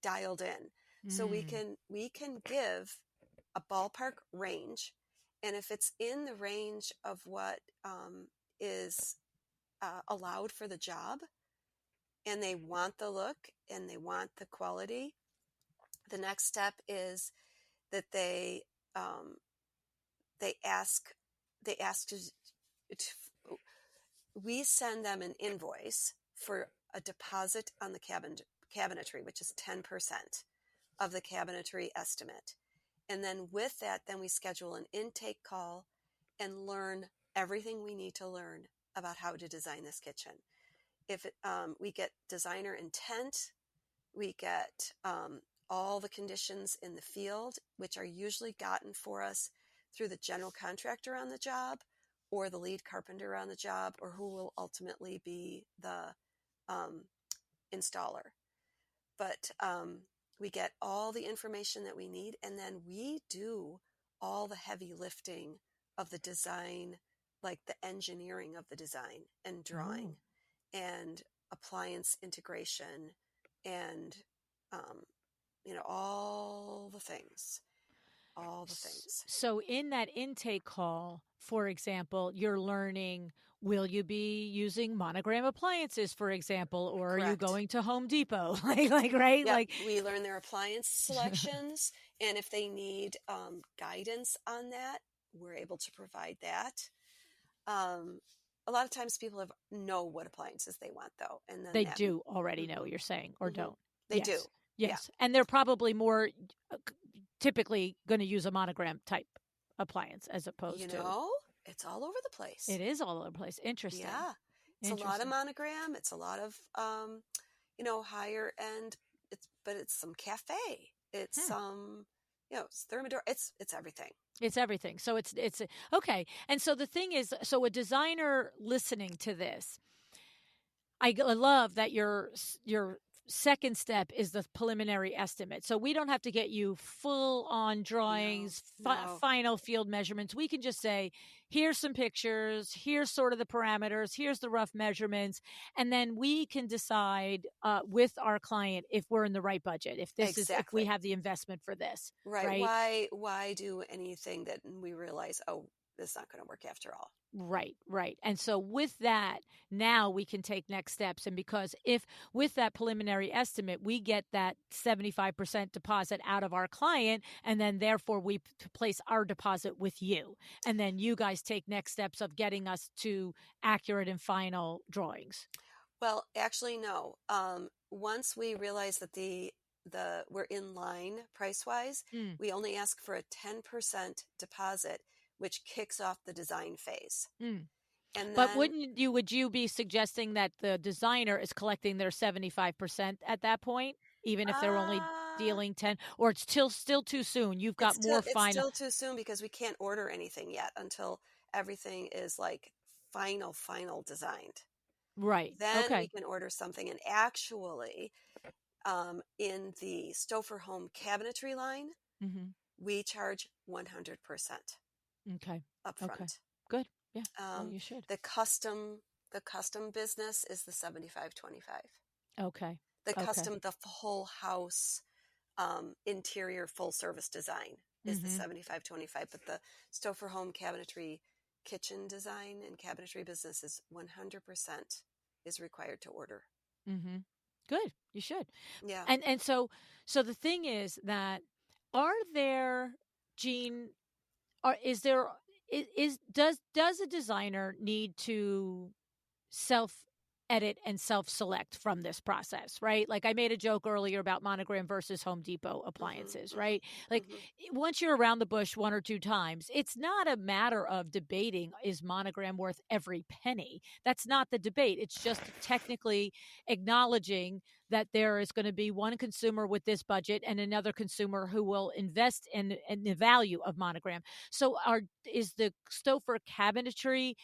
dialed in. So we can give a ballpark range, and if it's in the range of what is allowed for the job, and they want the look and they want the quality, the next step is that they ask we send them an invoice for a deposit on the cabinetry, which is 10% of the cabinetry estimate. And then with that, then we schedule an intake call and learn everything we need to learn about how to design this kitchen. If we get designer intent, we get all the conditions in the field, which are usually gotten for us through the general contractor on the job, or the lead carpenter on the job, or who will ultimately be the installer. But we get all the information that we need, and then we do all the heavy lifting of the design, like the engineering of the design and drawing and appliance integration and all the things. So in that intake call, for example, you're learning, will you be using Monogram appliances, for example, or Correct. Are you going to Home Depot? Right? Yep. We learn their appliance selections, and if they need guidance on that, we're able to provide that. A lot of times people know what appliances they want, though. And then they do already know, you're saying, or don't. They do. Yes. Yeah. And they're probably more typically going to use a Monogram type appliance as opposed to. It's all over the place. It is all over the place. Interesting. Yeah. It's a lot of Monogram. It's a lot of, higher end. It's some cafe. It's some, it's Thermador. It's everything. It's everything. So it's okay. And so the thing is, so a designer listening to this, I love that you're second step is the preliminary estimate. So we don't have to get you full on drawings, No. final field measurements. We can just say, here's some pictures, here's sort of the parameters, here's the rough measurements. And then we can decide with our client if we're in the right budget, if this is, if we have the investment for this. Right. Why do anything that we realize, oh, it's not going to work after all? Right. And so with that, now we can take next steps. And because if with that preliminary estimate, we get that 75% deposit out of our client, and then therefore we place our deposit with you. And then you guys take next steps of getting us to accurate and final drawings. Well, actually, no. Once we realize that we're in line price-wise, we only ask for a 10% deposit, which kicks off the design phase. And but would you be suggesting that the designer is collecting their 75% at that point, even if they're only dealing 10, or it's still too soon? You've got more final. It's still too soon because we can't order anything yet until everything is like final designed. Right. Then we can order something. And actually, in the Stoffer Home cabinetry line, we charge 100%. Okay. Upfront. Okay. Good. Yeah. Well, you should. The custom business is the 75-25. Okay. The whole house interior full service design is the 75-25. But the Stoffer Home cabinetry kitchen design and cabinetry business is 100% is required to order. Good. You should. Yeah. And so the thing is that Jean, does a designer need to self edit and self-select from this process, right? Like I made a joke earlier about Monogram versus Home Depot appliances, right? Like once you're around the bush one or two times, it's not a matter of debating, is Monogram worth every penny? That's not the debate. It's just technically acknowledging that there is going to be one consumer with this budget and another consumer who will invest in the value of Monogram. So is the Stoffer cabinetry,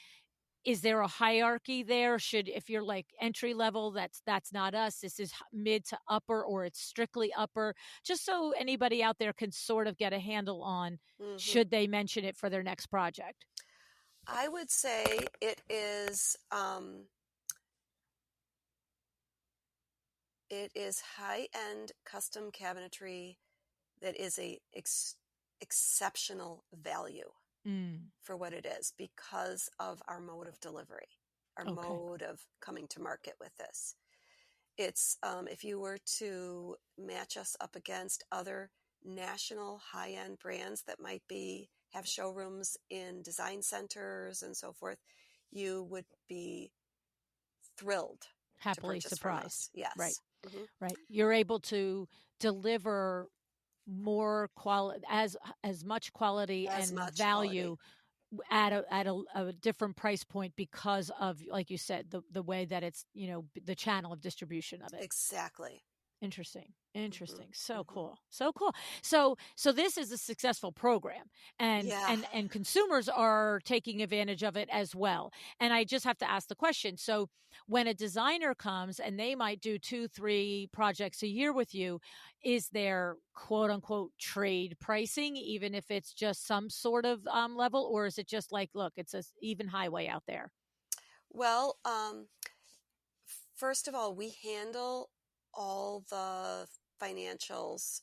is there a hierarchy there? If you're like entry level, that's not us. This is mid to upper, or it's strictly upper, just so anybody out there can sort of get a handle on should they mention it for their next project. I would say it is high-end custom cabinetry that is a exceptional value for what it is because of our mode of delivery, our mode of coming to market with this. It's if you were to match us up against other national high-end brands that might have showrooms in design centers and so forth, you would be thrilled, happily surprised. Yes, right. You're able to deliver more quality, as much quality and value at a different price point because of, like you said, the way that it's, the channel of distribution of it. Exactly. Interesting. So cool. So this is a successful program, and consumers are taking advantage of it as well. And I just have to ask the question. So when a designer comes and they might do 2-3 projects a year with you, is there quote unquote trade pricing, even if it's just some sort of level, or is it just like, look, it's an even highway out there? Well, first of all, we handle all the financials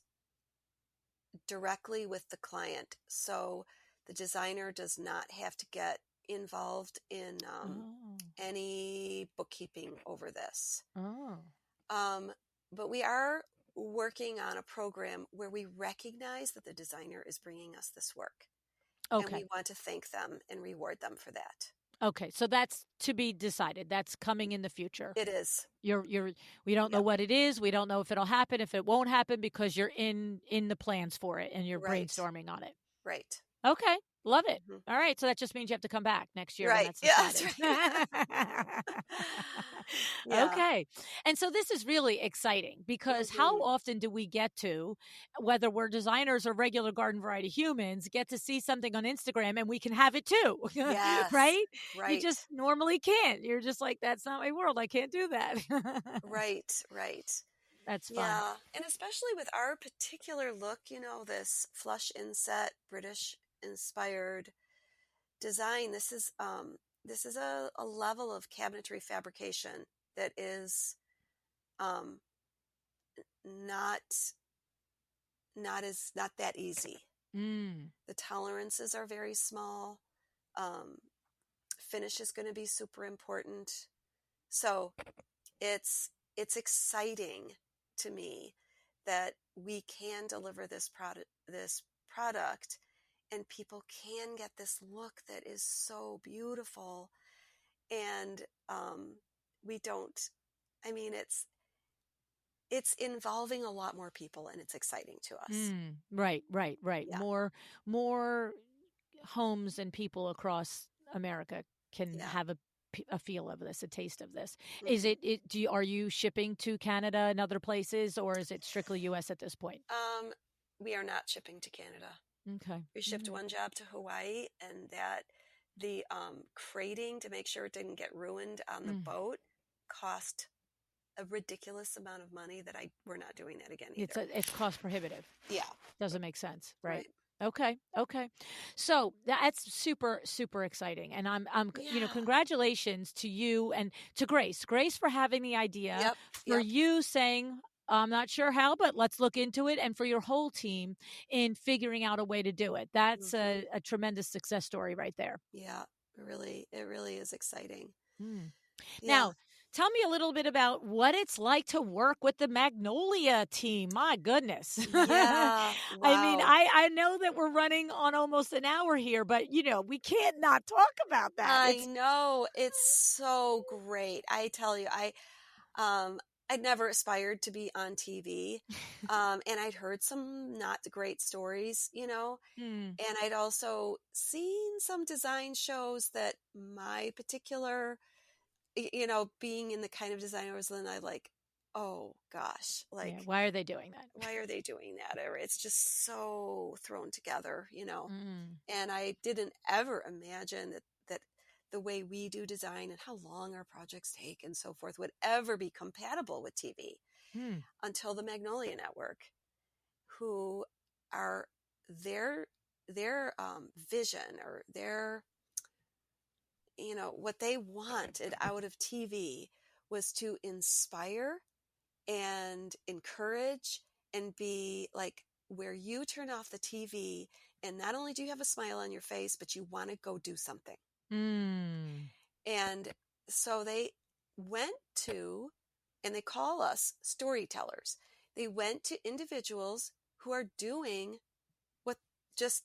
directly with the client. So the designer does not have to get involved in any bookkeeping over this. But we are working on a program where we recognize that the designer is bringing us this work. And we want to thank them and reward them for that. Okay, so that's to be decided. That's coming in the future. It is. We don't know what it is. We don't know if it'll happen, if it won't happen, because you're in the plans for it and you're brainstorming on it. Right. Okay. Love it. All right. So that just means you have to come back next year. Right. That's right. Okay. And so this is really exciting because how often do we get to, whether we're designers or regular garden variety humans, get to see something on Instagram and we can have it too? Yes. Right? You just normally can't. You're just like, that's not my world. I can't do that. Right. That's fun. Yeah. And especially with our particular look, this flush inset, British inspired design, this is a level of cabinetry fabrication that is um, not not that easy. The tolerances are very small. Um, Finish is going to be super important. So it's exciting to me that we can deliver this product and people can get this look that is so beautiful. And we don't, I mean, it's involving a lot more people and it's exciting to us. Right. Yeah. More homes and people across America can Yeah. have a feel of this, a taste of this. Is Mhm. are you shipping to Canada and other places, or is it strictly US at this point? We are not shipping to Canada. Okay. We shipped one job to Hawaii, and that the crating to make sure it didn't get ruined on the boat cost a ridiculous amount of money that we're not doing that again either. It's cost prohibitive. Yeah. Doesn't make sense, right? Right. Okay. So that's super, super exciting. And Yeah. congratulations to you and to Grace. Grace for having the idea, Yep. for Yep. you saying, I'm not sure how, but let's look into it. And for your whole team in figuring out a way to do it. That's Mhm. a tremendous success story right there. Yeah. It really is exciting. Yeah. Now, tell me a little bit about what it's like to work with the Magnolia team. My goodness. Yeah. I mean, Wow. I know that we're running on almost an hour here, but we can't not talk about that. I know. It's so great. I tell you, I'd never aspired to be on TV. And I'd heard some not great stories. Mm, And I'd also seen some design shows that my particular, being in the kind of design I was in, I like, oh gosh, yeah. like, Why are they doing that? why are they doing that? Or it's just so thrown together. Mm, And I didn't ever imagine that the way we do design and how long our projects take and so forth would ever be compatible with TV mm, until the Magnolia Network, who are their vision or their what they wanted out of TV was to inspire and encourage and be like where you turn off the TV and not only do you have a smile on your face, but you want to go do something. mm. And so they went to, and they call us storytellers. They went to individuals who are doing what just,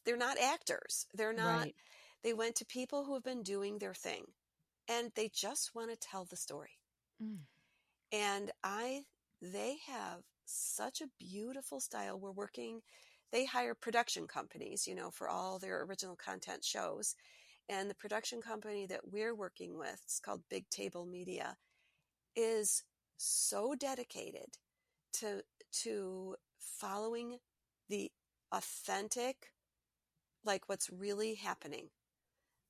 they're not actors. They're not, Right. they went to people who have been doing their thing and they just want to tell the story. Mm. And they have such a beautiful style. They hire production companies, for all their original content shows. And the production company that we're working with, it's called Big Table Media, is so dedicated to following the authentic, like what's really happening,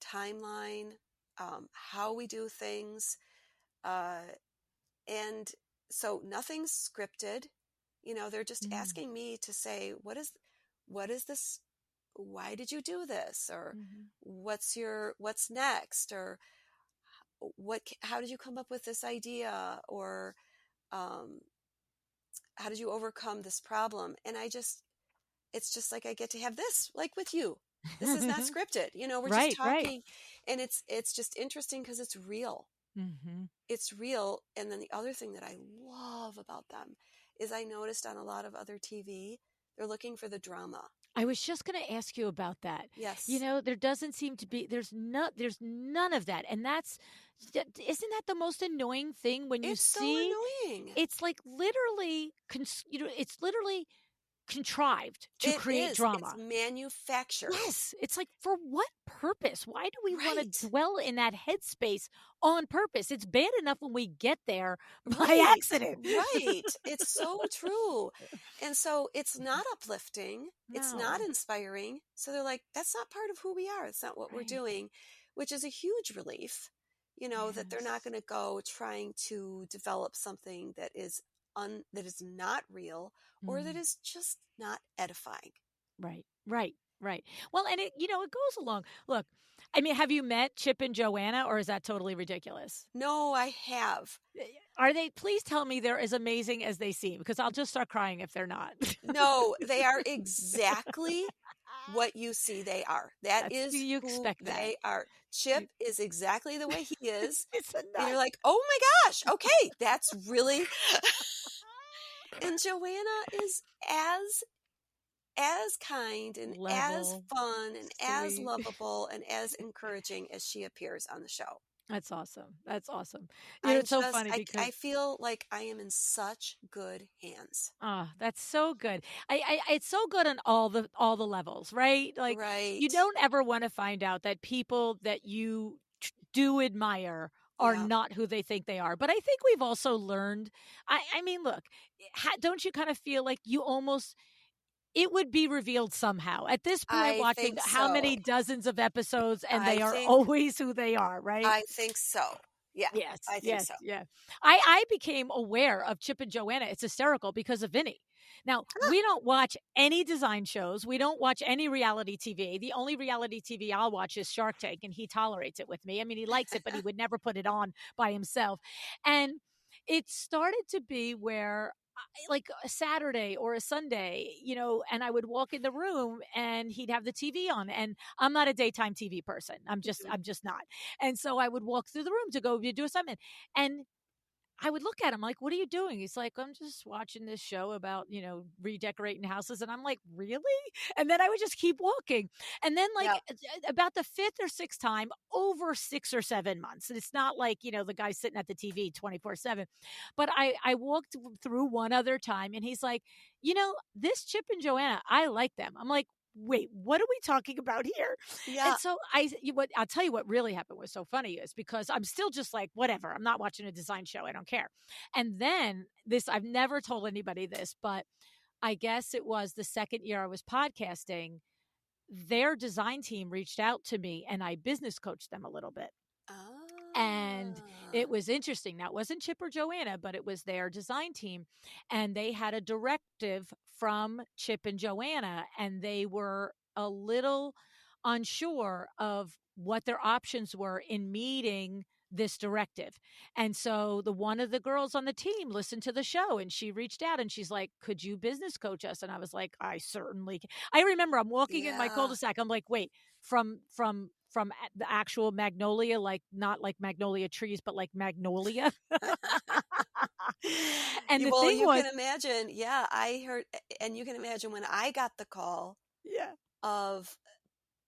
timeline, how we do things, uh, and so nothing's scripted. They're just asking me to say, what is this? Why did you do this? Or what's next? Or how did you come up with this idea? Or um, how did you overcome this problem? And it's just like I get to have this, like with you. This is not scripted. We're just Right. talking, and it's just interesting because it's real. Mm-hmm. It's real. And then the other thing that I love about them is I noticed on a lot of other TV, they're looking for the drama. I was just going to ask you about that. Yes. There doesn't seem to be, there's none of that. And isn't that the most annoying thing when you It's so see, annoying. it's like literally, it's literally contrived to create drama. It's manufactured. Yes. It's like, for what purpose? Why do we want Right. to dwell in that headspace on purpose? It's bad enough when we get there by Right. accident. Right. It's so true. And so it's not uplifting. It's not No. inspiring. So they're like, that's not part of who we are. It's not what we're Right. doing, which is a huge relief, that they're not Yes. going to go trying to develop something that is that is not real, or that is just not edifying. Right. Well, and it goes along. Look, I mean, have you met Chip and Joanna, or is that totally ridiculous? No, I have. Are they? Please tell me they're as amazing as they seem, because I'll just start crying if they're not. No, they are exactly what you see they are. That is You who expect that. they are. Chip is exactly the way he is. It's a And you're nut. like, oh my gosh, okay, that's really. And Joanna is as kind and as Level, fun and as sweet. lovable and as encouraging as she appears on the show. That's awesome. That's awesome. I'm It's so just, funny I because feel like I am in such good hands. that's so good. It's so good on all the levels, right? Like, you Right. don't ever want to find out that people that you do admire are Yeah. not who they think they are. But I think we've also learned. I mean, look, don't you kind of feel like you almost it would be revealed somehow at this point, I watching think how so. many dozens of episodes, and I they are think always who they are, right? I think so. Yeah, Yes, I think yes, so. yeah. I became aware of Chip and Joanna. It's hysterical because of Vinny. Now, we don't watch any design shows. We don't watch any reality TV. The only reality TV I'll watch is Shark Tank, and he tolerates it with me. I mean, he likes it, but he would never put it on by himself. And it started to be where like a Saturday or a Sunday, and I would walk in the room and he'd have the TV on, and I'm not a daytime TV person. I'm just not. And so I would walk through the room to go do something. And I would look at him like, "What are you doing?" He's like, "I'm just watching this show about, redecorating houses." And I'm like, "Really?" And then I would just keep walking. And then, like, Yeah. about the fifth or sixth time, over 6 or 7 months. And it's not like, the guy's sitting at the TV 24/7. But I walked through one other time, and he's like, "This Chip and Joanna, I like them." I'm like, "Wait, what are we talking about here?" Yeah. And so I'll tell you what really happened was so funny is because I'm still just like, whatever, I'm not watching a design show. I don't care. And then I've never told anybody this, but I guess it was the second year I was podcasting. Their design team reached out to me and I business coached them a little bit. And it Ah. was interesting. Now, it wasn't Chip or Joanna, but it was their design team. And they had a directive from Chip and Joanna, and they were a little unsure of what their options were in meeting this directive. And so the one of the girls on the team listened to the show and she reached out and she's like, "Could you business coach us?" And I was like, "I certainly can." I remember I'm walking in my Yeah. cul-de-sac. I'm like, "Wait, from the actual magnolia, like not like magnolia trees, but like magnolia." And the Well, thing you was, can imagine. Yeah, I heard, and you can imagine when I got the call yeah, of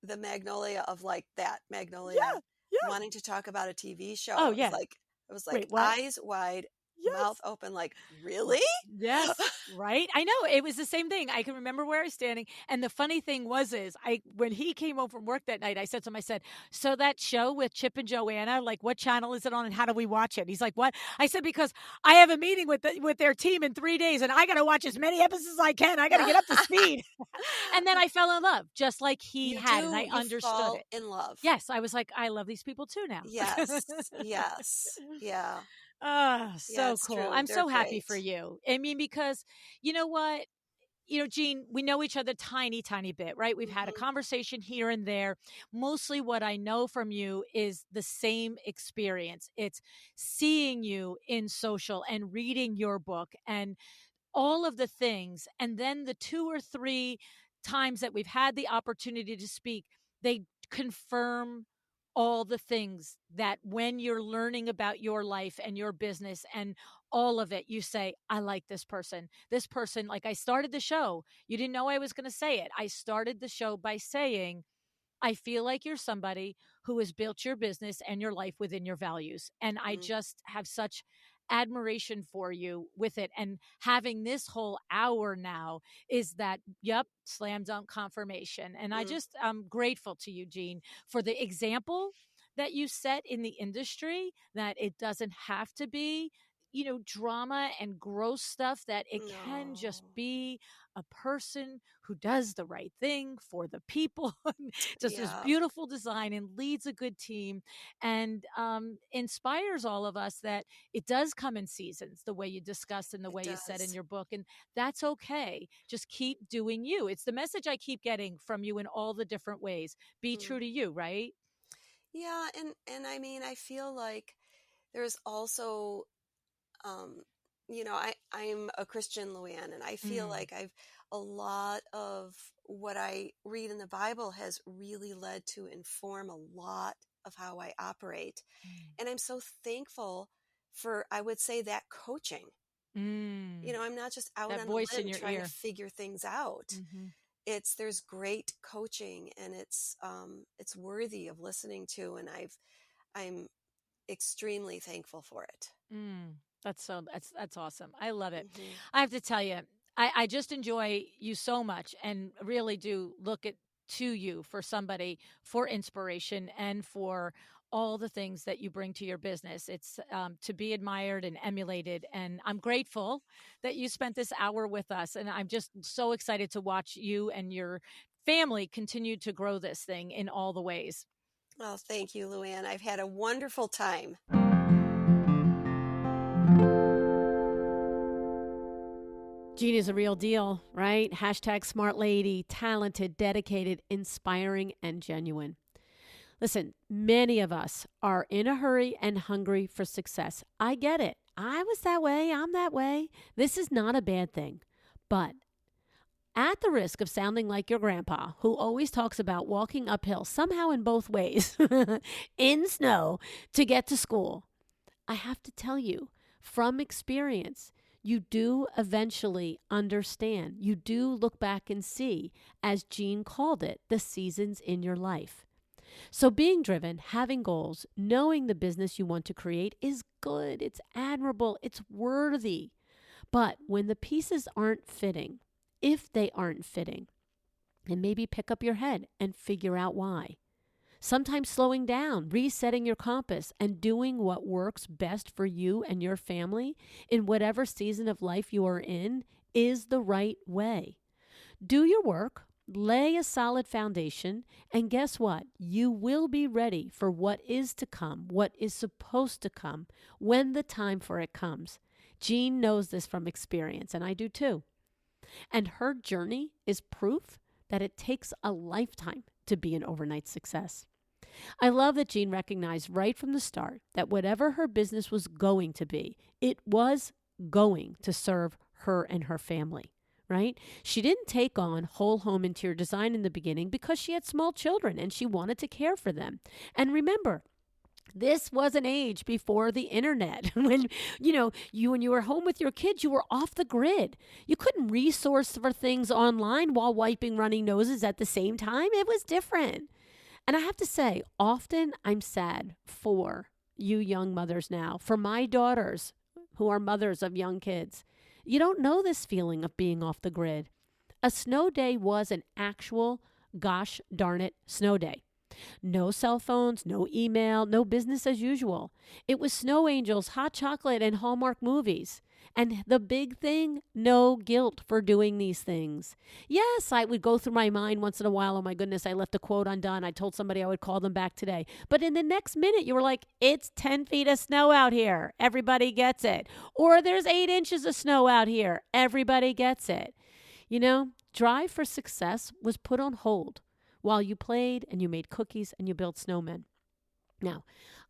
the Magnolia, of like that yeah, Magnolia yeah. wanting to talk about a TV Oh show. yeah. It was like Wait, what? eyes wide, mouth Yes. open, like, really? Yes, right? I know, it was the same thing. I can remember where I was standing, and the funny thing is when he came home from work that night, I said to him, I said, "So that show with Chip and Joanna, like, what channel is it on and how do we watch it?" He's like, "What?" I said, "Because I have a meeting with their team in 3 days, and I gotta watch as many episodes as I can. I gotta get up to speed." And then I fell in love, just like he You had, and do, I you understood fall it. in love. Yes, I was like, "I love these people too now." Yes, yes, yeah, Oh, yeah, so it's cool. true. I'm They're so happy for great. you. I mean, because you know what? Jean, we know each other tiny, tiny bit, right? We've had a Hmm. conversation here and there. Mostly what I know from you is the same experience. It's seeing you in social and reading your book and all of the things. And then the 2 or 3 times that we've had the opportunity to speak, they confirm all the things that when you're learning about your life and your business and all of it, you say, "I like this person." This person, like I started the show, you didn't know I was going to say it. I started the show by saying, "I feel like you're somebody who has built your business and your life within your values." And I Hmm. just have such admiration for you with it. And having this whole hour now is that, yep, slam dunk confirmation. And I'm grateful to you, Jean, for the example that you set in the industry that it doesn't have to be drama and gross stuff, that it can just No. be a person who does the right thing for the people, just this Yeah, beautiful design and leads a good team, and inspires all of us that it does come in seasons, the way you discussed and the it way you said in does. your book. And that's okay. Just keep doing you. It's the message I keep getting from you in all the different ways. Be Mm. true to you, right? Yeah, and I mean, I feel like there's also, um, I'm a Christian, LuAnn, and I feel Mm, like I've a lot of what I read in the Bible has really led to inform a lot of how I operate. mm, And I'm so thankful for, I would say, that coaching. mm. I'm not just out That on a voice in limb your trying to ear. figure things out. Hmm. There's great coaching, and it's worthy of listening to, and I'm extremely thankful for it. Mm, that's awesome. I love it. Hmm. I have to tell you, I just enjoy you so much, and really do look at to you for somebody for inspiration and for all the things that you bring to your business. It's to be admired and emulated, and I'm grateful that you spent this hour with us. And I'm just so excited to watch you and your family continue to grow this thing in all the ways. Well, thank you, LuAnn. I've had a wonderful time. Jean is a real deal, right? Hashtag smart lady, talented, dedicated, inspiring, and genuine. Listen, many of us are in a hurry and hungry for success. I get it. I was that way. I'm that way. This is not a bad thing. But at the risk of sounding like your grandpa, who always talks about walking uphill somehow in both ways, in snow to get to school, I have to tell you from experience, you do eventually understand. You do look back and see, as Jean called it, the seasons in your life. So being driven, having goals, knowing the business you want to create is good. It's admirable. It's worthy. But when the pieces aren't fitting, if they aren't fitting, then maybe pick up your head and figure out why. Sometimes slowing down, resetting your compass, and doing what works best for you and your family in whatever season of life you are in is the right way. Do your work, lay a solid foundation, and guess what? You will be ready for what is to come, what is supposed to come, when the time for it comes. Jean knows this from experience, and I do too. And her journey is proof that it takes a lifetime to be an overnight success. I love that Jean recognized right from the start that whatever her business was going to be, it was going to serve her and her family, right? She didn't take on whole home interior design in the beginning because she had small children and she wanted to care for them. And remember, this was an age before the internet when when you were home with your kids, you were off the grid. You couldn't resource for things online while wiping runny noses at the same time. It was different. And I have to say, often I'm sad for you young mothers now, for my daughters who are mothers of young kids. You don't know this feeling of being off the grid. A snow day was an actual, gosh darn it, snow day. No cell phones, no email, no business as usual. It was snow angels, hot chocolate, and Hallmark movies. And the big thing, no guilt for doing these things. Yes, I would go through my mind once in a while, oh my goodness, I left a quote undone. I told somebody I would call them back today. But in the next minute, you were like, it's 10 feet of snow out here. Everybody gets it. Or there's 8 inches of snow out here. Everybody gets it. Drive for Success was put on hold while you played and you made cookies and you built snowmen. Now,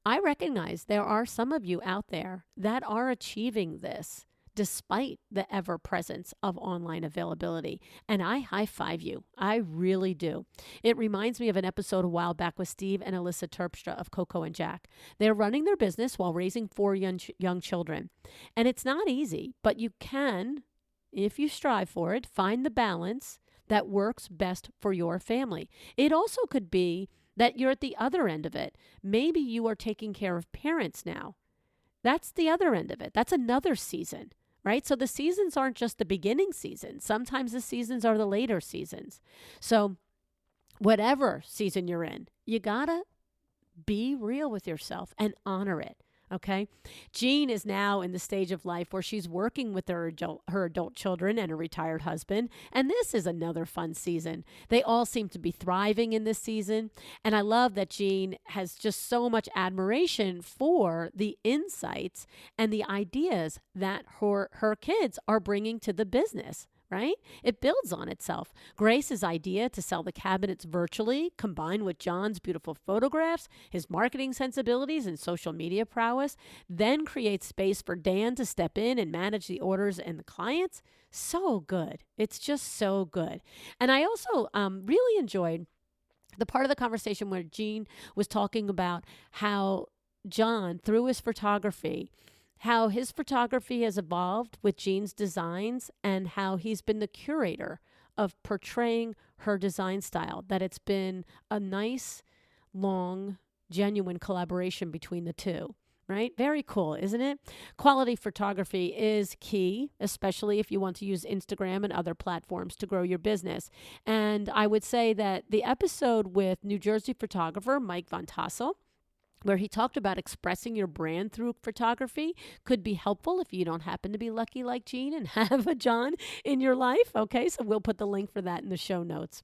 I recognize there are some of you out there that are achieving this despite the ever presence of online availability. And I high five you. I really do. It reminds me of an episode a while back with Steve and Alyssa Terpstra of Coco and Jack. They're running their business while raising 4 young children. And it's not easy, but you can, if you strive for it, find the balance that works best for your family. It also could be that you're at the other end of it. Maybe you are taking care of parents now. That's the other end of it. That's another season, right? So the seasons aren't just the beginning season. Sometimes the seasons are the later seasons. So whatever season you're in, you gotta be real with yourself and honor it. Okay. Jean is now in the stage of life where she's working with her adult children and a retired husband. And this is another fun season. They all seem to be thriving in this season. And I love that Jean has just so much admiration for the insights and the ideas that her kids are bringing to the business. Right? It builds on itself. Grace's idea to sell the cabinets virtually, combined with John's beautiful photographs, his marketing sensibilities, and social media prowess, then creates space for Dan to step in and manage the orders and the clients. So good. It's just so good. And I also really enjoyed the part of the conversation where Jean was talking about how John, through his photography, how his photography has evolved with Jean's designs and how he's been the curator of portraying her design style, that it's been a nice, long, genuine collaboration between the two, right? Very cool, isn't it? Quality photography is key, especially if you want to use Instagram and other platforms to grow your business. And I would say that the episode with New Jersey photographer Mike Von Tassel, where he talked about expressing your brand through photography, could be helpful if you don't happen to be lucky like Jean and have a John in your life. Okay, so we'll put the link for that in the show notes.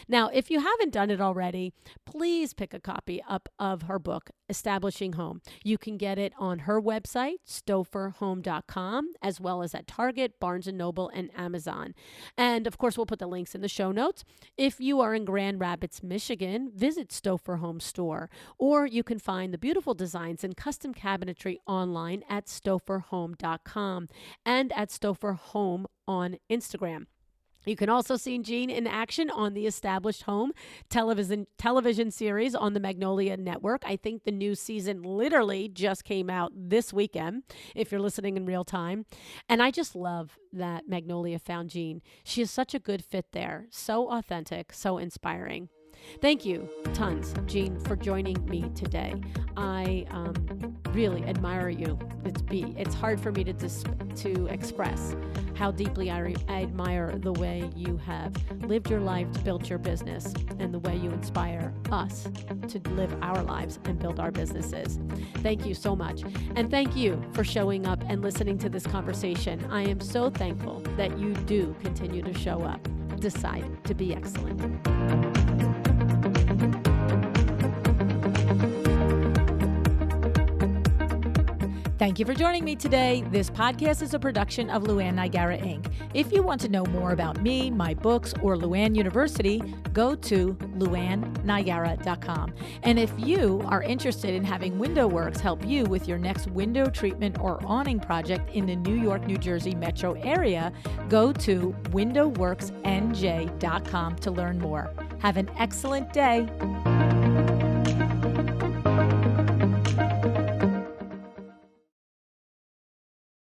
Now, if you haven't done it already, please pick a copy up of her book, Establishing Home. You can get it on her website, stofferhome.com, as well as at Target, Barnes & Noble, and Amazon. And of course, we'll put the links in the show notes. If you are in Grand Rapids, Michigan, visit Stoffer Home store, or you can find the beautiful designs and custom cabinetry online at stofferhome.com and at Stoffer Home on Instagram. You can also see Jean in action on the Established Home television series on the Magnolia Network. I think the new season literally just came out this weekend, if you're listening in real time. And I just love that Magnolia found Jean. She is such a good fit there. So authentic, so inspiring. Thank you, tons, Jean, for joining me today. I really admire you. It's hard for me to express how deeply I admire the way you have lived your life, built your business, and the way you inspire us to live our lives and build our businesses. Thank you so much. And thank you for showing up and listening to this conversation. I am so thankful that you do continue to show up. Decide to be excellent. Thank you for joining me today. This podcast is a production of LuAnn Niagara, Inc. If you want to know more about me, my books, or LuAnn University, go to LuAnnNiagara.com. And if you are interested in having WindowWorks help you with your next window treatment or awning project in the New York, New Jersey metro area, go to WindowWorksNJ.com to learn more. Have an excellent day.